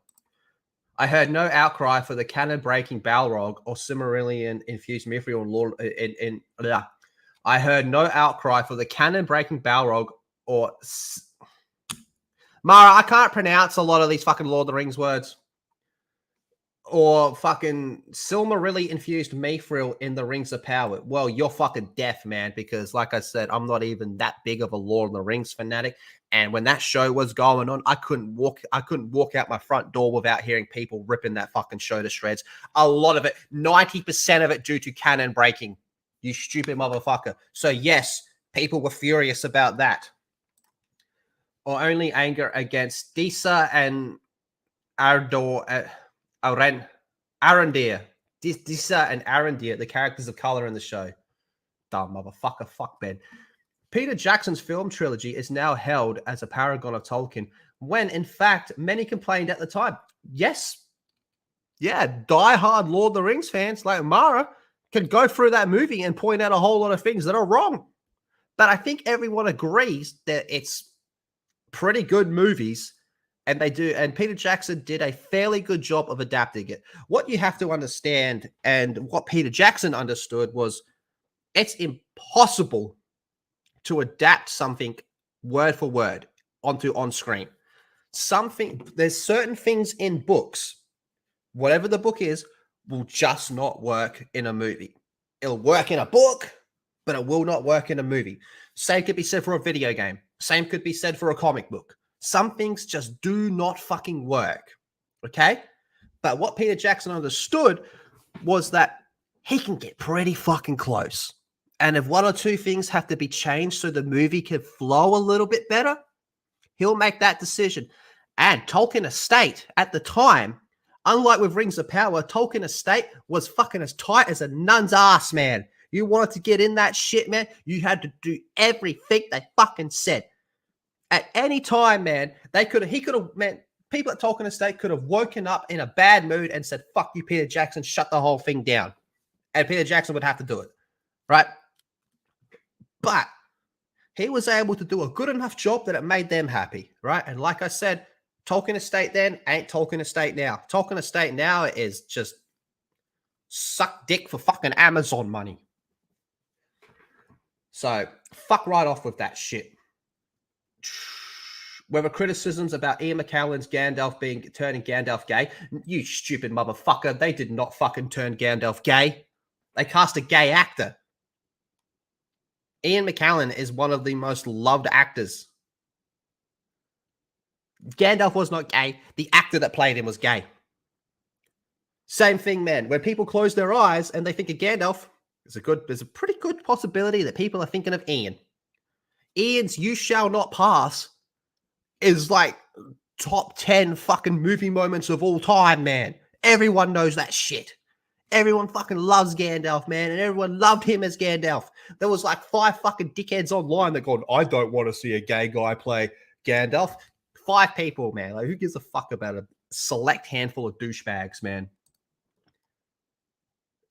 I heard no outcry for the canon-breaking Balrog or Silmarillion-infused Mithril and Lord. I heard no outcry for the canon-breaking Balrog or Mara. I can't pronounce a lot of these fucking Lord of the Rings words. Or fucking Silmarillion-infused Mithril in the Rings of Power. Well, you're fucking deaf, man, because like I said, I'm not even that big of a Lord of the Rings fanatic. And when that show was going on, I couldn't walk out my front door without hearing people ripping that fucking show to shreds. A lot of it, 90% of it due to canon breaking. You stupid motherfucker. So yes, people were furious about that. Or only anger against Disa and Ardor. Arendir. Disa and Arendir, the characters of color in the show. Dumb motherfucker. Fuck, Ben. Peter Jackson's film trilogy is now held as a paragon of Tolkien, when, in fact, many complained at the time. Yes. Yeah, die-hard Lord of the Rings fans like Mara can go through that movie and point out a whole lot of things that are wrong. But I think everyone agrees that it's pretty good movies. And they do, and Peter Jackson did a fairly good job of adapting it. What you have to understand, and what Peter Jackson understood, was it's impossible to adapt something word for word onto on screen. There's certain things in books, whatever the book is, will just not work in a movie. It'll work in a book, but it will not work in a movie. Same could be said for a video game. Same could be said for a comic book. Some things just do not fucking work, okay? But what Peter Jackson understood was that he can get pretty fucking close. And if one or two things have to be changed so the movie can flow a little bit better, he'll make that decision. And Tolkien Estate, at the time, unlike with Rings of Power, Tolkien Estate was fucking as tight as a nun's ass, man. You wanted to get in that shit, man, you had to do everything they fucking said. At any time, man, people at Tolkien Estate could have woken up in a bad mood and said, fuck you, Peter Jackson, shut the whole thing down. And Peter Jackson would have to do it, right? But he was able to do a good enough job that it made them happy, right? And like I said, Tolkien Estate then ain't Tolkien Estate now. Tolkien Estate now is just suck dick for fucking Amazon money. So fuck right off with that shit. Whether criticisms about Ian McKellen's Gandalf turning Gandalf gay, you stupid motherfucker, they did not fucking turn Gandalf gay. They cast a gay actor. Ian McKellen is one of the most loved actors. Gandalf was not gay. The actor that played him was gay. Same thing, man. When people close their eyes and they think of Gandalf, there's a pretty good possibility that people are thinking of Ian. Ian's You Shall Not Pass is like top 10 fucking movie moments of all time, man. Everyone knows that shit. Everyone fucking loves Gandalf, man, and everyone loved him as Gandalf. There was like 5 fucking dickheads online that gone, I don't want to see a gay guy play Gandalf. 5 people, man. Like, who gives a fuck about a select handful of douchebags, man?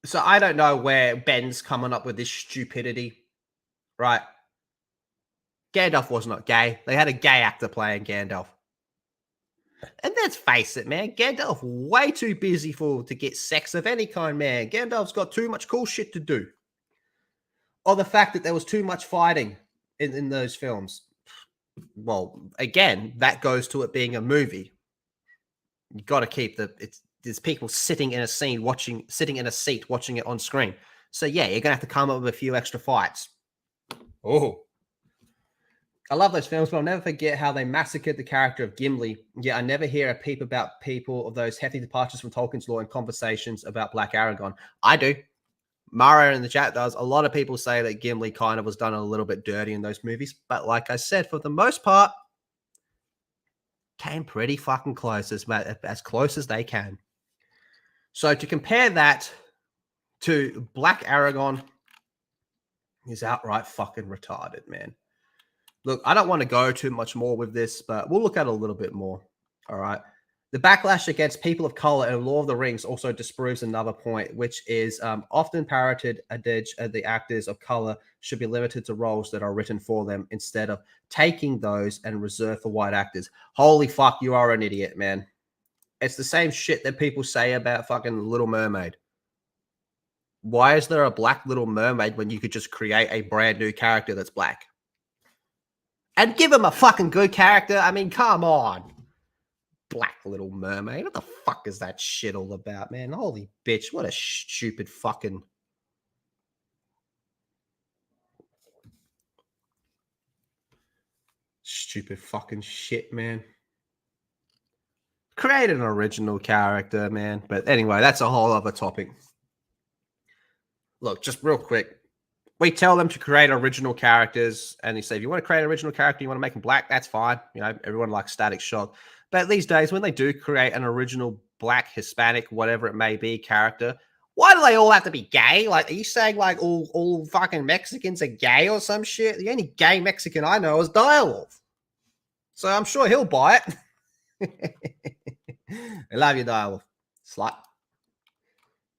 So I don't know where Ben's coming up with this stupidity, right? Gandalf was not gay. They had a gay actor playing Gandalf. And let's face it, man. Gandalf way too busy to get sex of any kind, man. Gandalf's got too much cool shit to do. Or the fact that there was too much fighting in those films. Well, again, that goes to it being a movie. You got to keep there's people sitting in a seat watching it on screen. So yeah, you're gonna have to come up with a few extra fights. Oh. I love those films, but I'll never forget how they massacred the character of Gimli. Yeah, I never hear a peep about people of those hefty departures from Tolkien's lore in conversations about Black Aragon. I do. Mara in the chat does. A lot of people say that Gimli kind of was done a little bit dirty in those movies. But like I said, for the most part, came pretty fucking close, as close as they can. So to compare that to Black Aragon is outright fucking retarded, man. Look, I don't want to go too much more with this, but we'll look at it a little bit more. All right. The backlash against people of color in Lord of the Rings also disproves another point, which is often parroted adage the actors of color should be limited to roles that are written for them instead of taking those and reserved for white actors. Holy fuck, you are an idiot, man. It's the same shit that people say about fucking Little Mermaid. Why is there a black Little Mermaid when you could just create a brand new character that's black? And give him a fucking good character? I mean, come on. Black Little Mermaid. What the fuck is that shit all about, man? Holy bitch. What a stupid fucking... Stupid fucking shit, man. Create an original character, man. But anyway, that's a whole other topic. Look, just real quick. We tell them to create original characters, and they say, if you want to create an original character, you want to make them black, that's fine. You know, everyone likes Static Shock. But these days, when they do create an original black, Hispanic, whatever it may be character, why do they all have to be gay? Like, are you saying like all fucking Mexicans are gay or some shit? The only gay Mexican I know is Direwolf. So I'm sure he'll buy it. I love you, Direwolf. Slut.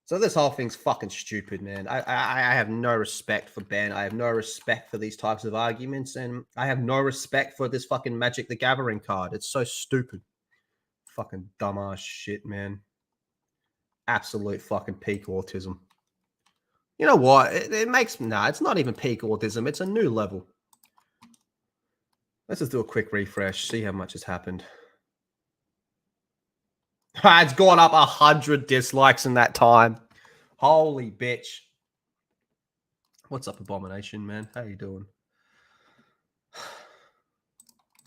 So this whole thing's fucking stupid, man. I have no respect for Ben. I have no respect for these types of arguments. And I have no respect for this fucking Magic the Gathering card. It's so stupid. Fucking dumbass shit, man. Absolute fucking peak autism. You know what? It makes... Nah, it's not even peak autism. It's a new level. Let's just do a quick refresh. See how much has happened. It's gone up 100 dislikes in that time. Holy bitch. What's up, Abomination, man? How you doing?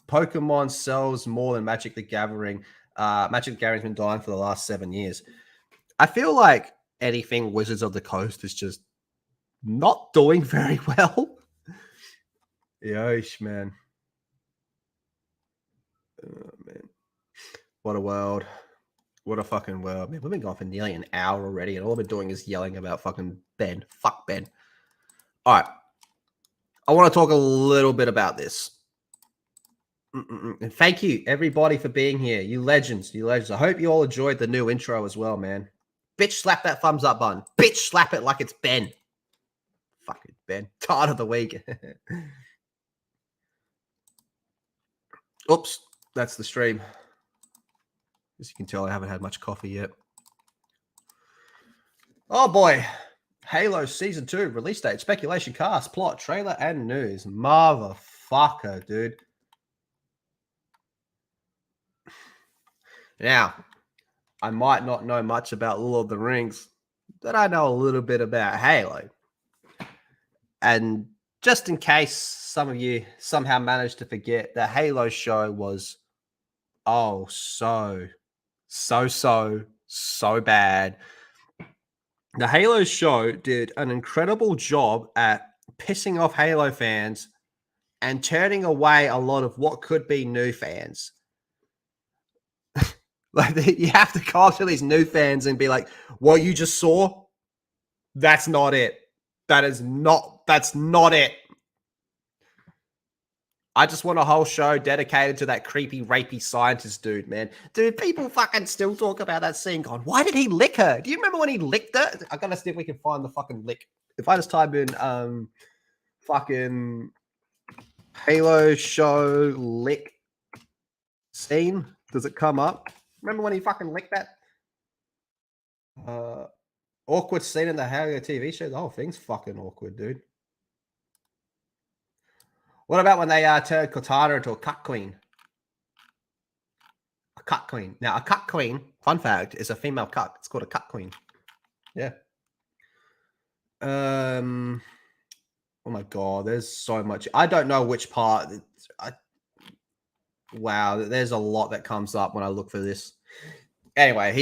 Pokemon sells more than Magic the Gathering. Magic the Gathering's been dying for the last 7 years. I feel like anything Wizards of the Coast is just not doing very well. Yosh, man. Oh, man. What a world. What a fucking world, man. We've been going for nearly an hour already, and all we're doing is yelling about fucking Ben. Fuck Ben. All right. I want to talk a little bit about this. And thank you, everybody, for being here. You legends. You legends. I hope you all enjoyed the new intro as well, man. Bitch, slap that thumbs up button. Bitch, slap it like it's Ben. Fucking Ben. Tired of the week. Oops. That's the stream. As you can tell, I haven't had much coffee yet. Oh boy. Halo Season 2 release date, speculation, cast, plot, trailer, and news. Motherfucker, dude. Now, I might not know much about Lord of the Rings, but I know a little bit about Halo. And just in case some of you somehow managed to forget, the Halo show was so bad. The Halo show did an incredible job at pissing off Halo fans and turning away a lot of what could be new fans. Like, you have to go up to these new fans and be like, what you just saw, that's not it. That's not it. I just want a whole show dedicated to that creepy, rapey scientist dude, man. Dude, people fucking still talk about that scene going, why did he lick her? Do you remember when he licked her? I gotta see if we can find the fucking lick. If I just type in fucking Halo show lick scene, does it come up? Remember when he fucking licked that? Awkward scene in the Halo TV show? The whole thing's fucking awkward, dude. What about when they turned Cortana into a cut queen? A cut queen. Now, a cut queen, fun fact, is a female cut. It's called a cut queen. Yeah. Oh my god, there's so much. I don't know which part. Wow, there's a lot that comes up when I look for this. Anyway,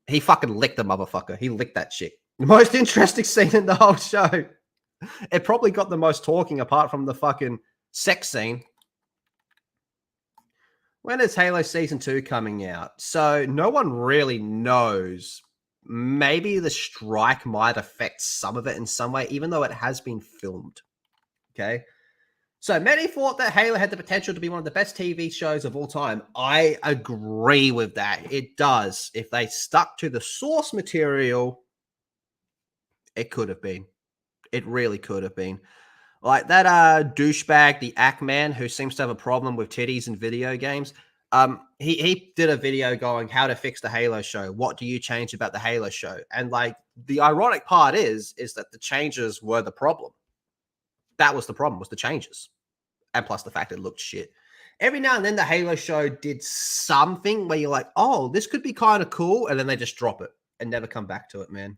he fucking licked the motherfucker. He licked that chick. The most interesting scene in the whole show. It probably got the most talking apart from the fucking sex scene. When is Halo Season 2 coming out? So no one really knows. Maybe the strike might affect some of it in some way, even though it has been filmed. Okay. So many thought that Halo had the potential to be one of the best TV shows of all time. I agree with that. It does. If they stuck to the source material, it could have been. It really could have been. Like that douchebag, the Ackman, who seems to have a problem with titties in video games. He did a video going how to fix the Halo show. What do you change about the Halo show? And like the ironic part is that the changes were the problem. That was the problem, was the changes. And plus the fact it looked shit. Every now and then the Halo show did something where you're like, oh, this could be kind of cool. And then they just drop it and never come back to it, man.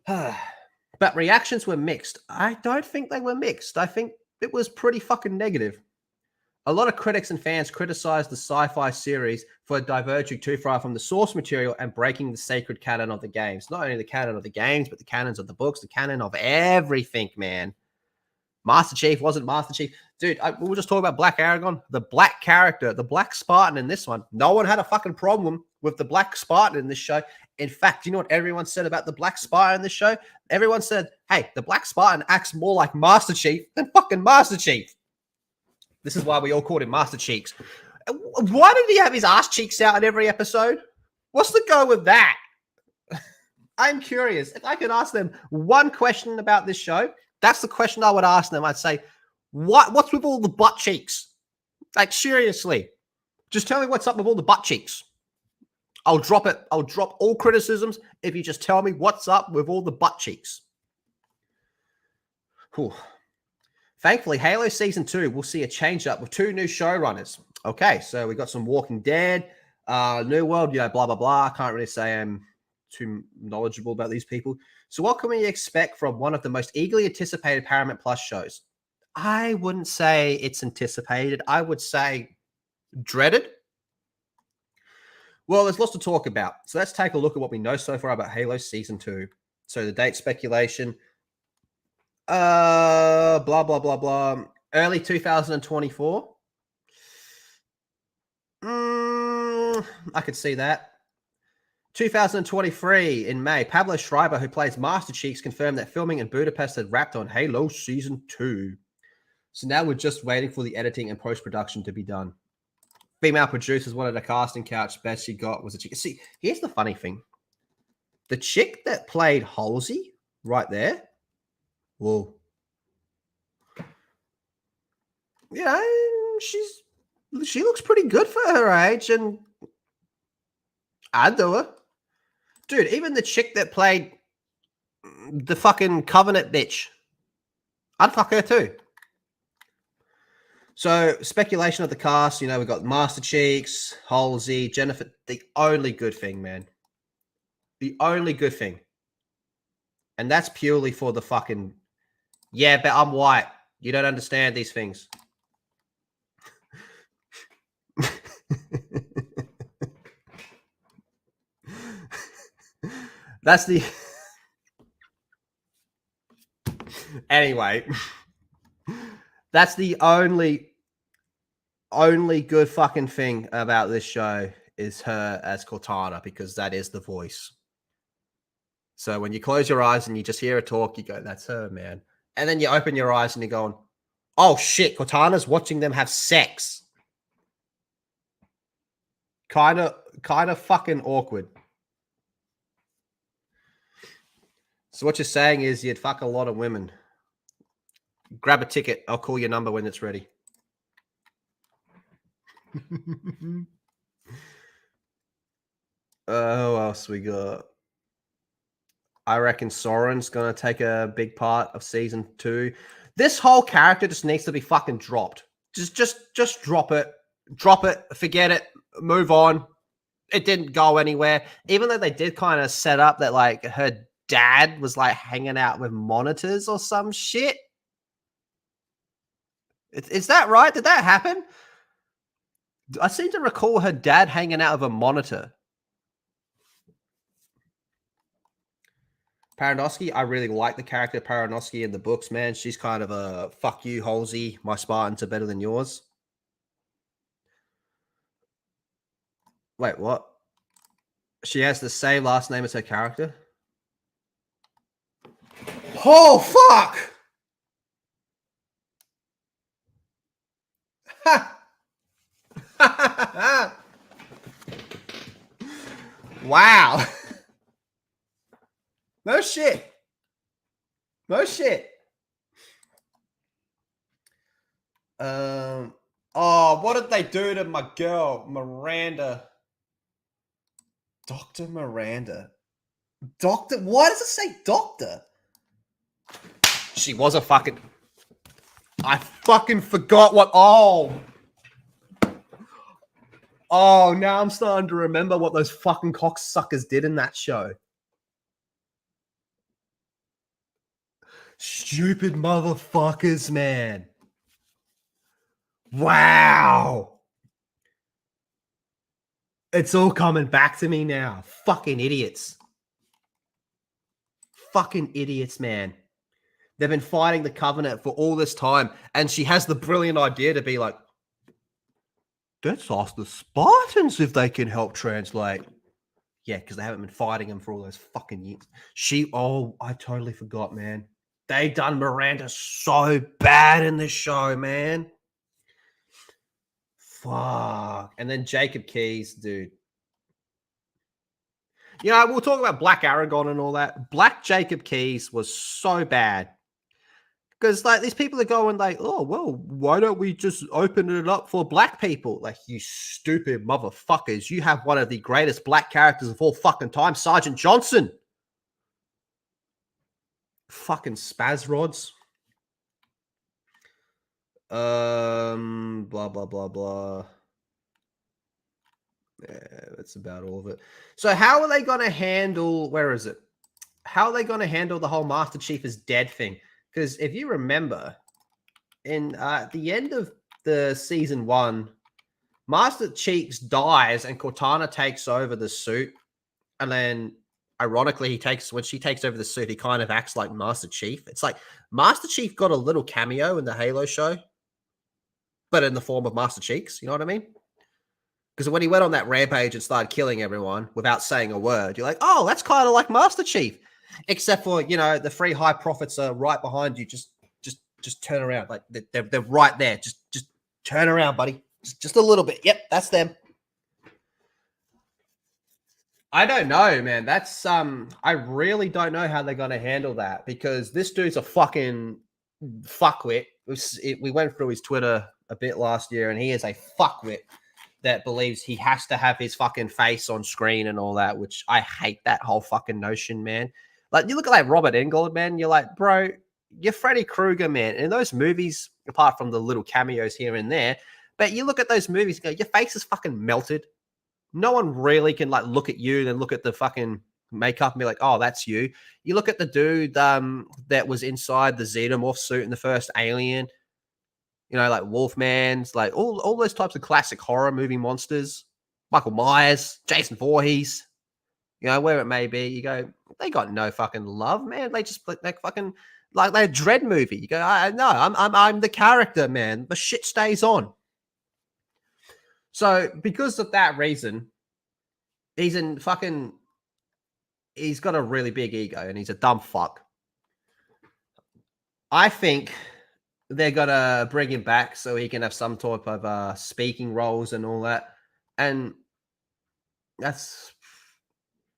But reactions were mixed. I don't think they were mixed. I think it was pretty fucking negative. A lot of critics and fans criticized the sci-fi series for diverging too far from the source material and breaking the sacred canon of the games. Not only the canon of the games, but the canons of the books, the canon of everything, man. Master Chief wasn't Master Chief. Dude, we were just talking about Black Aragon. The black character, the Black Spartan in this one. No one had a fucking problem with the Black Spartan in this show. In fact, you know what everyone said about the Black Spartan in this show? Everyone said, hey, the Black Spartan acts more like Master Chief than fucking Master Chief. This is why we all called him Master Cheeks. Why did he have his ass cheeks out in every episode? What's the go with that? I'm curious. If I could ask them one question about this show, that's the question I would ask them. I'd say, what's with all the butt cheeks? Like, seriously. Just tell me what's up with all the butt cheeks. I'll drop it. I'll drop all criticisms if you just tell me what's up with all the butt cheeks. Whew. Thankfully, Halo Season 2 will see a change-up with 2 new showrunners. Okay, so we got some Walking Dead, New World, blah, blah, blah. I can't really say I'm too knowledgeable about these people. So what can we expect from one of the most eagerly anticipated Paramount Plus shows? I wouldn't say it's anticipated. I would say dreaded. Well, there's lots to talk about. So let's take a look at what we know so far about Halo Season 2. So the date speculation. Blah, blah, blah, blah. Early 2024. I could see that. 2023 in May, Pablo Schreiber, who plays Master Chief, confirmed that filming in Budapest had wrapped on Halo Season 2. So now we're just waiting for the editing and post-production to be done. Female producers wanted a casting couch. Best she got was a chick. See, here's the funny thing. The chick that played Halsey right there, whoa. Yeah, she looks pretty good for her age, and I'd do her. Dude, even the chick that played the fucking Covenant bitch, I'd fuck her too. So, speculation of the cast, we got Master Cheeks, Halsey, Jennifer. The only good thing, man. The only good thing. And that's purely for the fucking, yeah, but I'm white. You don't understand these things. That's the... Anyway, that's the only good fucking thing about this show is her as Cortana, because that is the voice. So when you close your eyes and you just hear her talk, you go, that's her, man. And then you open your eyes and you're going, oh shit, Cortana's watching them have sex. Kind of fucking awkward. So what you're saying is you'd fuck a lot of women. Grab a ticket. I'll call your number when it's ready. Who else we got? I reckon Soren's going to take a big part of Season 2. This whole character just needs to be fucking dropped. Just drop it. Drop it. Forget it. Move on. It didn't go anywhere. Even though they did kind of set up that, like, her dad was, like, hanging out with monitors or some shit. Is that right? Did that happen? I seem to recall her dad hanging out with a monitor. Paranosky, I really like the character Paranosky in the books, man. She's kind of a fuck you, Halsey. My Spartans are better than yours. Wait, what? She has the same last name as her character? Oh, fuck! Wow. No shit. No shit. Oh, what did they do to my girl, Miranda? Dr. Miranda. Doctor? Why does it say doctor? She was a fucking... I fucking forgot what... Oh, now I'm starting to remember what those fucking cocksuckers did in that show. Stupid motherfuckers, man. Wow. It's all coming back to me now. Fucking idiots. Fucking idiots, man. They've been fighting the Covenant for all this time, and she has the brilliant idea to be like, let's ask the Spartans if they can help translate. Yeah, because they haven't been fighting them for all those fucking years. I totally forgot, man. They done Miranda so bad in this show, man. Fuck. And then Jacob Keyes, dude. You know, we'll talk about Black Aragon and all that. Black Jacob Keyes was so bad. Because, like, these people are going, like, oh, well, why don't we just open it up for black people? Like, you stupid motherfuckers. You have one of the greatest black characters of all fucking time, Sergeant Johnson. Fucking spaz rods. Blah, blah, blah, blah. Yeah, that's about all of it. So how are they going to handle, where is it? How are they going to handle the whole Master Chief is dead thing? Because if you remember, in the end of the season 1, Master Chief dies and Cortana takes over the suit. And then, ironically, when she takes over the suit, he kind of acts like Master Chief. It's like Master Chief got a little cameo in the Halo show, but in the form of Master Cheeks. You know what I mean? Because when he went on that rampage and started killing everyone without saying a word, you're like, oh, that's kind of like Master Chief. Except for, you know, the three high prophets are right behind you. Just turn around. Like, they're right there. Just turn around, buddy. Just a little bit. Yep, that's them. I don't know, man. That's, I really don't know how they're going to handle that. Because this dude's a fucking fuckwit. We went through his Twitter a bit last year, and he is a fuckwit that believes he has to have his fucking face on screen and all that, which I hate that whole fucking notion, man. Like, you look at like Robert Englund, man, you're like, bro, you're Freddy Krueger, man. In those movies, apart from the little cameos here and there, but you look at those movies and go, your face is fucking melted. No one really can like look at you and then look at the fucking makeup and be like, oh, that's you. You look at the dude that was inside the Xenomorph suit in the first Alien, you know, like Wolfman's, like all those types of classic horror movie monsters, Michael Myers, Jason Voorhees, you know, where it may be, you go, they got no fucking love, man. They just like fucking like they're a Dread movie. You go, I'm the character, man. The shit stays on. So because of that reason, he's got a really big ego and he's a dumb fuck. I think they're gonna bring him back so he can have some type of speaking roles and all that. And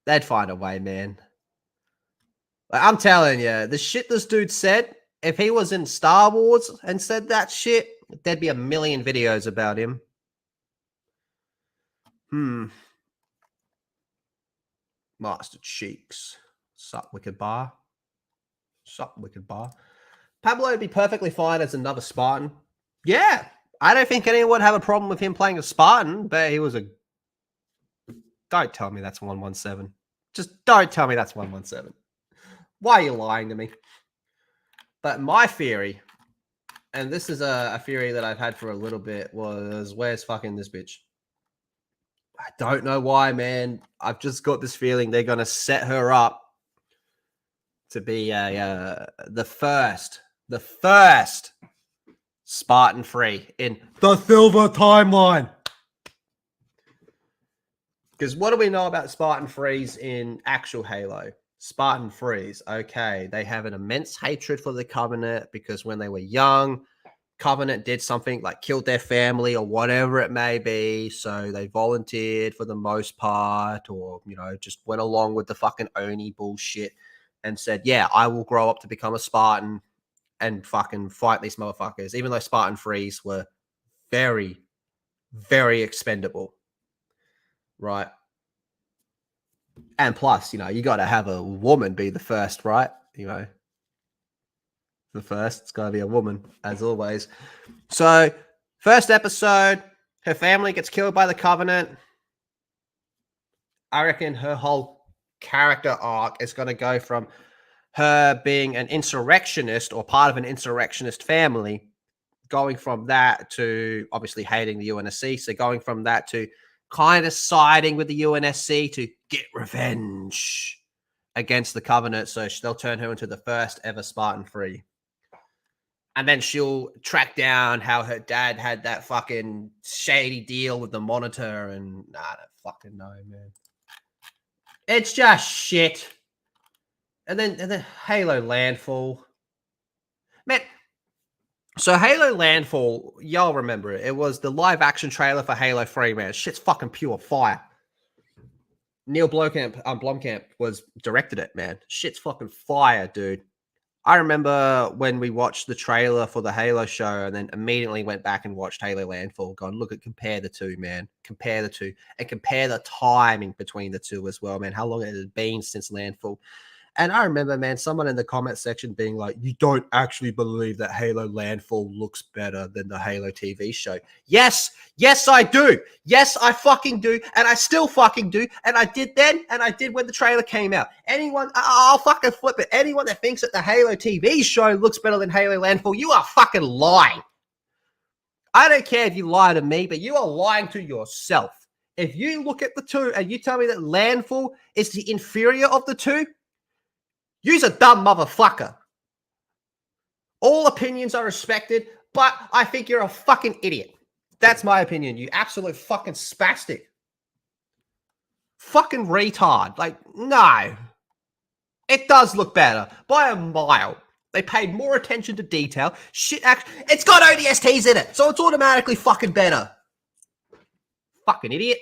they'd find a way, man. Like, I'm telling you, the shit this dude said, if he was in Star Wars and said that shit, there'd be a million videos about him. Master Cheeks. Sup, Wicked Bar. Sup, Wicked Bar. Pablo would be perfectly fine as another Spartan. Yeah. I don't think anyone would have a problem with him playing a Spartan, but he was a... Don't tell me that's 117. Just don't tell me that's 117. Why are you lying to me? But my theory, and this is a theory that I've had for a little bit, was where's fucking this bitch? I don't know why, man. I've just got this feeling they're going to set her up to be the first Spartan free in the Silver Timeline. Because what do we know about Spartan Freeze in actual Halo? Spartan Freeze, okay, they have an immense hatred for the Covenant because when they were young, Covenant did something like killed their family or whatever it may be. So they volunteered for the most part, or, you know, just went along with the fucking Oni bullshit and said, yeah, I will grow up to become a Spartan and fucking fight these motherfuckers, even though Spartan Freeze were very, very expendable. Right. And plus, you know, you got to have a woman be the first, right? You know, the first, it's got to be a woman, as always. So, first episode, her family gets killed by the Covenant. I reckon her whole character arc is going to go from her being an insurrectionist or part of an insurrectionist family, going from that to obviously hating the UNSC. So, going from that to kind of siding with the UNSC to get revenge against the Covenant. So, they'll turn her into the first ever Spartan Free. And then she'll track down how her dad had that fucking shady deal with the Monitor. And I don't fucking know, man. It's just shit. And then Halo Landfall. Man, so Halo Landfall, y'all remember it. It was the live action trailer for Halo 3, man. Shit's fucking pure fire. Neil Blomkamp was directed it, man. Shit's fucking fire, dude. I remember when we watched the trailer for the Halo show and then immediately went back and watched Halo Landfall, going, compare the two, man. Compare the two. And compare the timing between the two as well, man. How long it had been since Landfall. And I remember, man, someone in the comment section being like, you don't actually believe that Halo Landfall looks better than the Halo TV show. Yes, I do. Yes, I fucking do. And I still fucking do. And I did then, and I did when the trailer came out. I'll fucking flip it. Anyone that thinks that the Halo TV show looks better than Halo Landfall, you are fucking lying. I don't care if you lie to me, but you are lying to yourself. If you look at the two and you tell me that Landfall is the inferior of the two, you's a dumb motherfucker. All opinions are respected, but I think you're a fucking idiot. That's my opinion, you absolute fucking spastic. Fucking retard. Like, no. It does look better by a mile. They paid more attention to detail. It's got ODSTs in it, so it's automatically fucking better. Fucking idiot.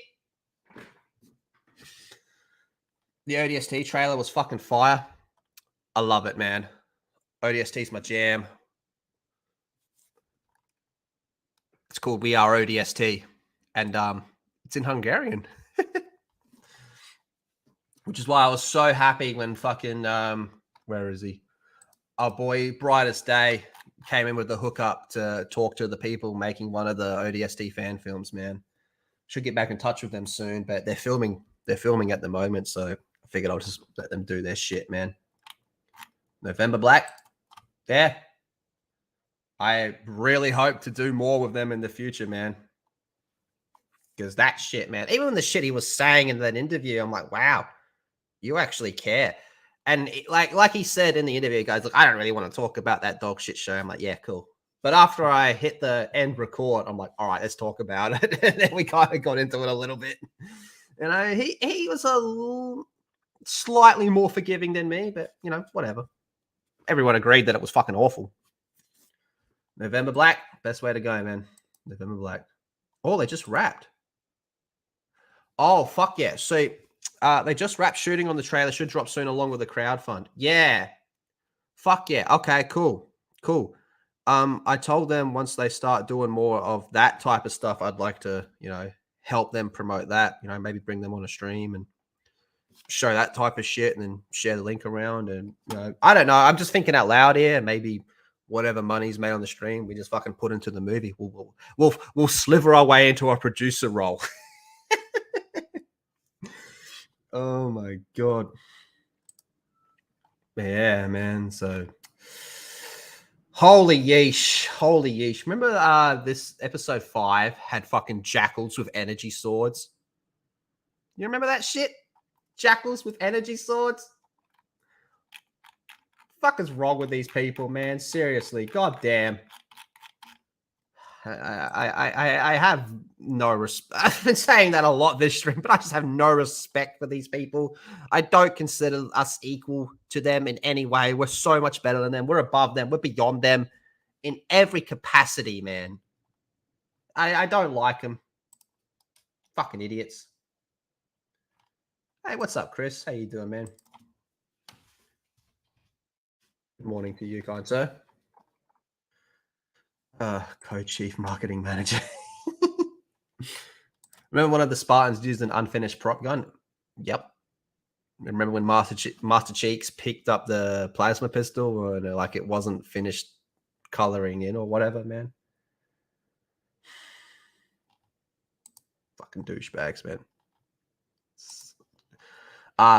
The ODST trailer was fucking fire. I love it, man. ODST's my jam. It's called We Are ODST. And it's in Hungarian. Which is why I was so happy when fucking, where is he? Our boy, Brightest Day, came in with the hookup to talk to the people making one of the ODST fan films, man. Should get back in touch with them soon, but they're filming at the moment, so I figured I'll just let them do their shit, man. November Black, yeah. I really hope to do more with them in the future, man. Because that shit, man, even the shit he was saying in that interview, I'm like, wow, you actually care. And like he said in the interview, guys, look, I don't really want to talk about that dog shit show. I'm like, yeah, cool. But after I hit the end record, I'm like, all right, let's talk about it. And then we kind of got into it a little bit. And he was slightly more forgiving than me, but, you know, whatever. Everyone agreed that it was fucking awful. November Black, best way to go, man. November Black. Oh, they just wrapped. Oh, fuck yeah. So they just wrapped shooting on the trailer. Should drop soon along with the crowdfund. Yeah. Fuck yeah. Okay, cool. I told them once they start doing more of that type of stuff, I'd like to, you know, help them promote that. You know, maybe bring them on a stream and show that type of shit and then share the link around. And, you know, I don't know. I'm just thinking out loud here. Maybe whatever money's made on the stream, we just fucking put into the movie. We'll sliver our way into a producer role. Oh my God. Yeah, man. So holy yeesh. Remember this episode 5 had fucking jackals with energy swords? You remember that shit? Jackals with energy swords? Fuck is wrong with these people, man? Seriously, goddamn. I have no respect. I've been saying that a lot this stream, but I just have no respect for these people. I don't consider us equal to them in any way. We're so much better than them. We're above them. We're beyond them in every capacity, man. I don't like them. Fucking idiots. Hey, what's up, Chris? How you doing, man? Good morning to you, kind sir. Co-chief marketing manager. Remember one of the Spartans used an unfinished prop gun? Yep. Remember when Master Cheeks picked up the plasma pistol and like it wasn't finished coloring in or whatever, man? Fucking douchebags, man.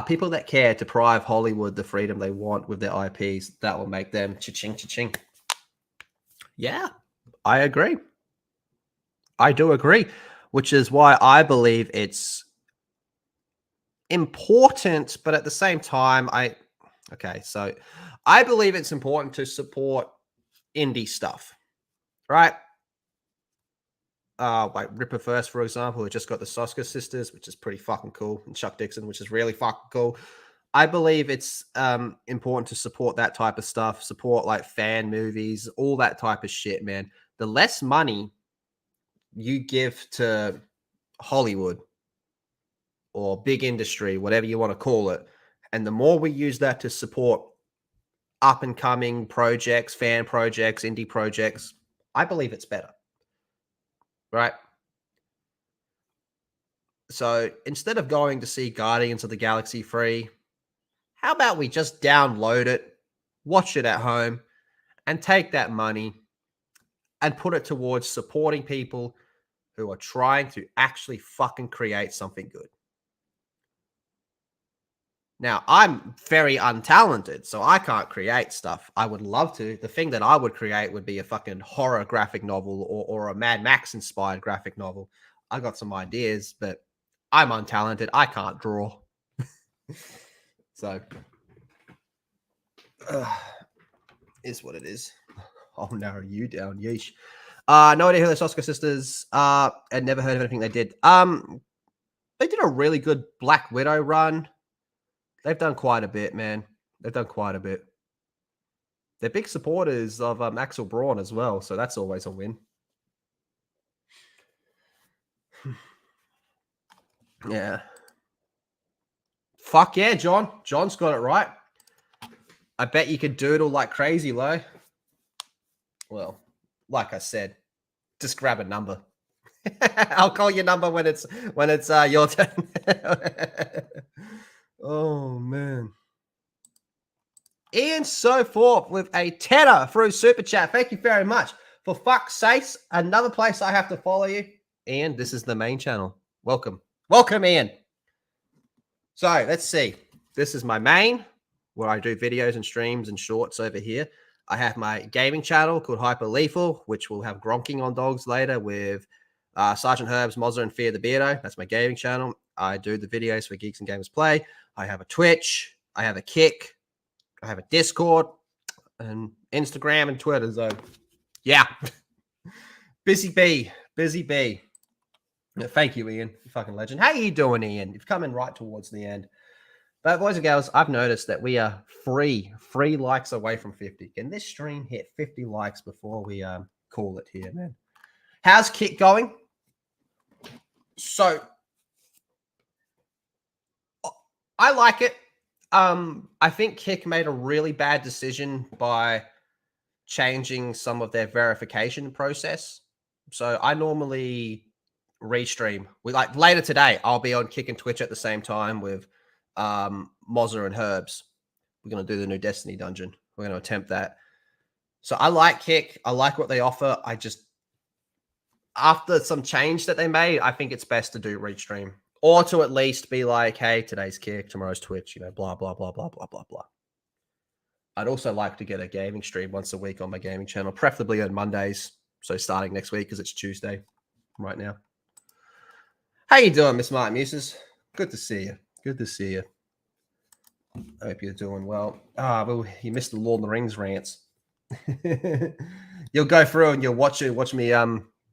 People that care deprive Hollywood the freedom they want with their IPs. That will make them cha-ching, cha-ching. Yeah, I agree. I do agree, which is why I believe it's important, but at the same time, I believe it's important to support indie stuff, right? Like Ripper First, for example, who just got the Soska Sisters, which is pretty fucking cool, and Chuck Dixon, which is really fucking cool. I believe it's important to support that type of stuff, support like fan movies, all that type of shit, man. The less money you give to Hollywood or big industry, whatever you want to call it, and the more we use that to support up and coming projects, fan projects, indie projects, I believe it's better. Right? So instead of going to see Guardians of the Galaxy free, how about we just download it, watch it at home, and take that money and put it towards supporting people who are trying to actually fucking create something good. Now, I'm very untalented, so I can't create stuff. I would love to. The thing that I would create would be a fucking horror graphic novel or a Mad Max-inspired graphic novel. I got some ideas, but I'm untalented. I can't draw. So, is what it is. I'll narrow you down. Yeesh. No idea who the Soska Sisters are. I'd never heard of anything they did. They did a really good Black Widow run. They've done quite a bit, man. They've done quite a bit. They're big supporters of Axel Braun as well, so that's always a win. Yeah. Fuck yeah, John. John's got it right. I bet you could doodle like crazy, Lo. Well, like I said, just grab a number. I'll call your number when it's your turn. Oh man. Ian Soforth with a tenner through Super Chat. Thank you very much. For fuck's sakes, another place I have to follow you. Ian, this is the main channel. Welcome. Welcome, Ian. So let's see. This is my main, where I do videos and streams and shorts over here. I have my gaming channel called Hyper Lethal, which will have gronking on dogs later with Sergeant Herbs, Mozza, and Fear the Beardo. That's my gaming channel. I do the videos for Geeks and Gamers Play. I have a Twitch. I have a Kick. I have a Discord and Instagram and Twitter. So, yeah. Busy bee. Busy bee. Thank you, Ian. You fucking legend. How you doing, Ian? You've come in right towards the end. But boys and girls, I've noticed that we are three likes away from 50. Can this stream hit 50 likes before we call it here, man? How's Kick going? So, I like it. I think Kick made a really bad decision by changing some of their verification process. So I normally restream. Later today, I'll be on Kick and Twitch at the same time with Mozza and Herbs. We're going to do the new Destiny dungeon. We're going to attempt that. So I like Kick. I like what they offer. I just, after some change that they made, I think it's best to do restream. Or to at least be like, hey, today's Kick, tomorrow's Twitch, blah, blah, blah, blah, blah, blah, blah. I'd also like to get a gaming stream once a week on my gaming channel, preferably on Mondays. So starting next week because it's Tuesday right now. How you doing, Miss Martin Muses? Good to see you. Good to see you. I hope you're doing well. Well, you missed the Lord of the Rings rants. You'll go through and you'll watch me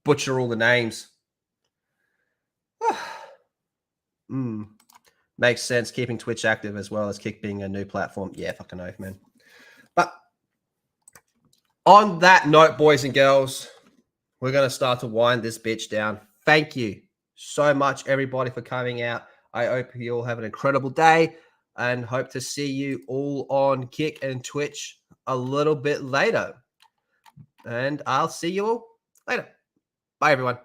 butcher all the names. Makes sense. Keeping Twitch active as well as Kick being a new platform. Yeah, fucking oath, man. But on that note, boys and girls, we're going to start to wind this bitch down. Thank you so much, everybody, for coming out. I hope you all have an incredible day and hope to see you all on Kick and Twitch a little bit later. And I'll see you all later. Bye, everyone.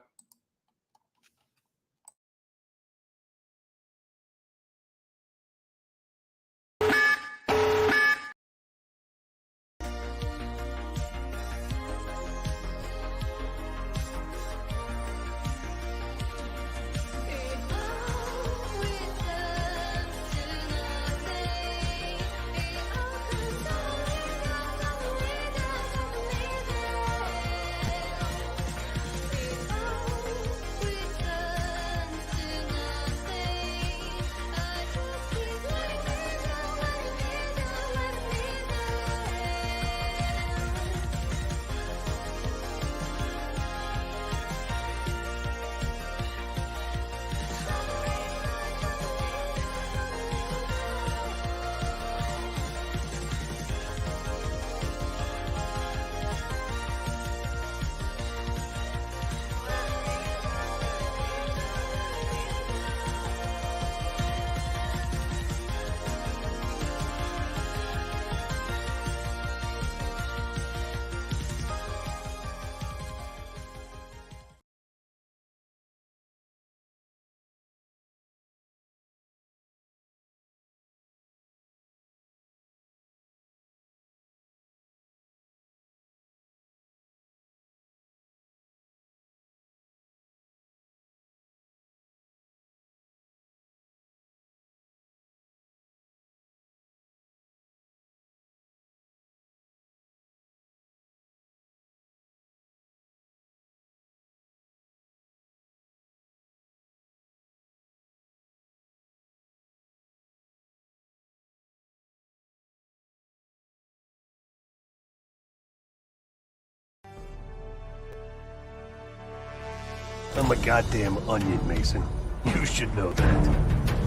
I'm a goddamn onion, Mason. You should know that.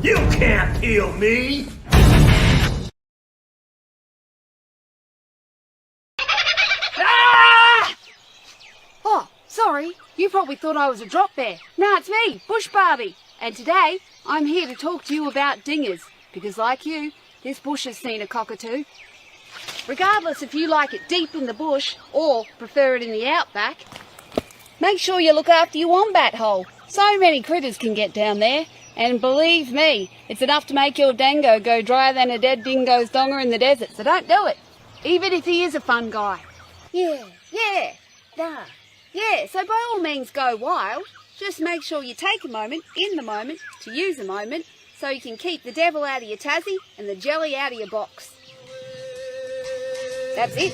You can't peel me! Oh, sorry. You probably thought I was a drop bear. No, it's me, Bush Barbie. And today, I'm here to talk to you about dingers. Because like you, this bush has seen a cockatoo. Regardless if you like it deep in the bush or prefer it in the outback, make sure you look after your wombat hole. So many critters can get down there. And believe me, it's enough to make your dango go drier than a dead dingo's donger in the desert. So don't do it. Even if he is a fun guy. Yeah, so by all means go wild. Just make sure you take a moment, in the moment, to use a moment, so you can keep the devil out of your tassie and the jelly out of your box. That's it.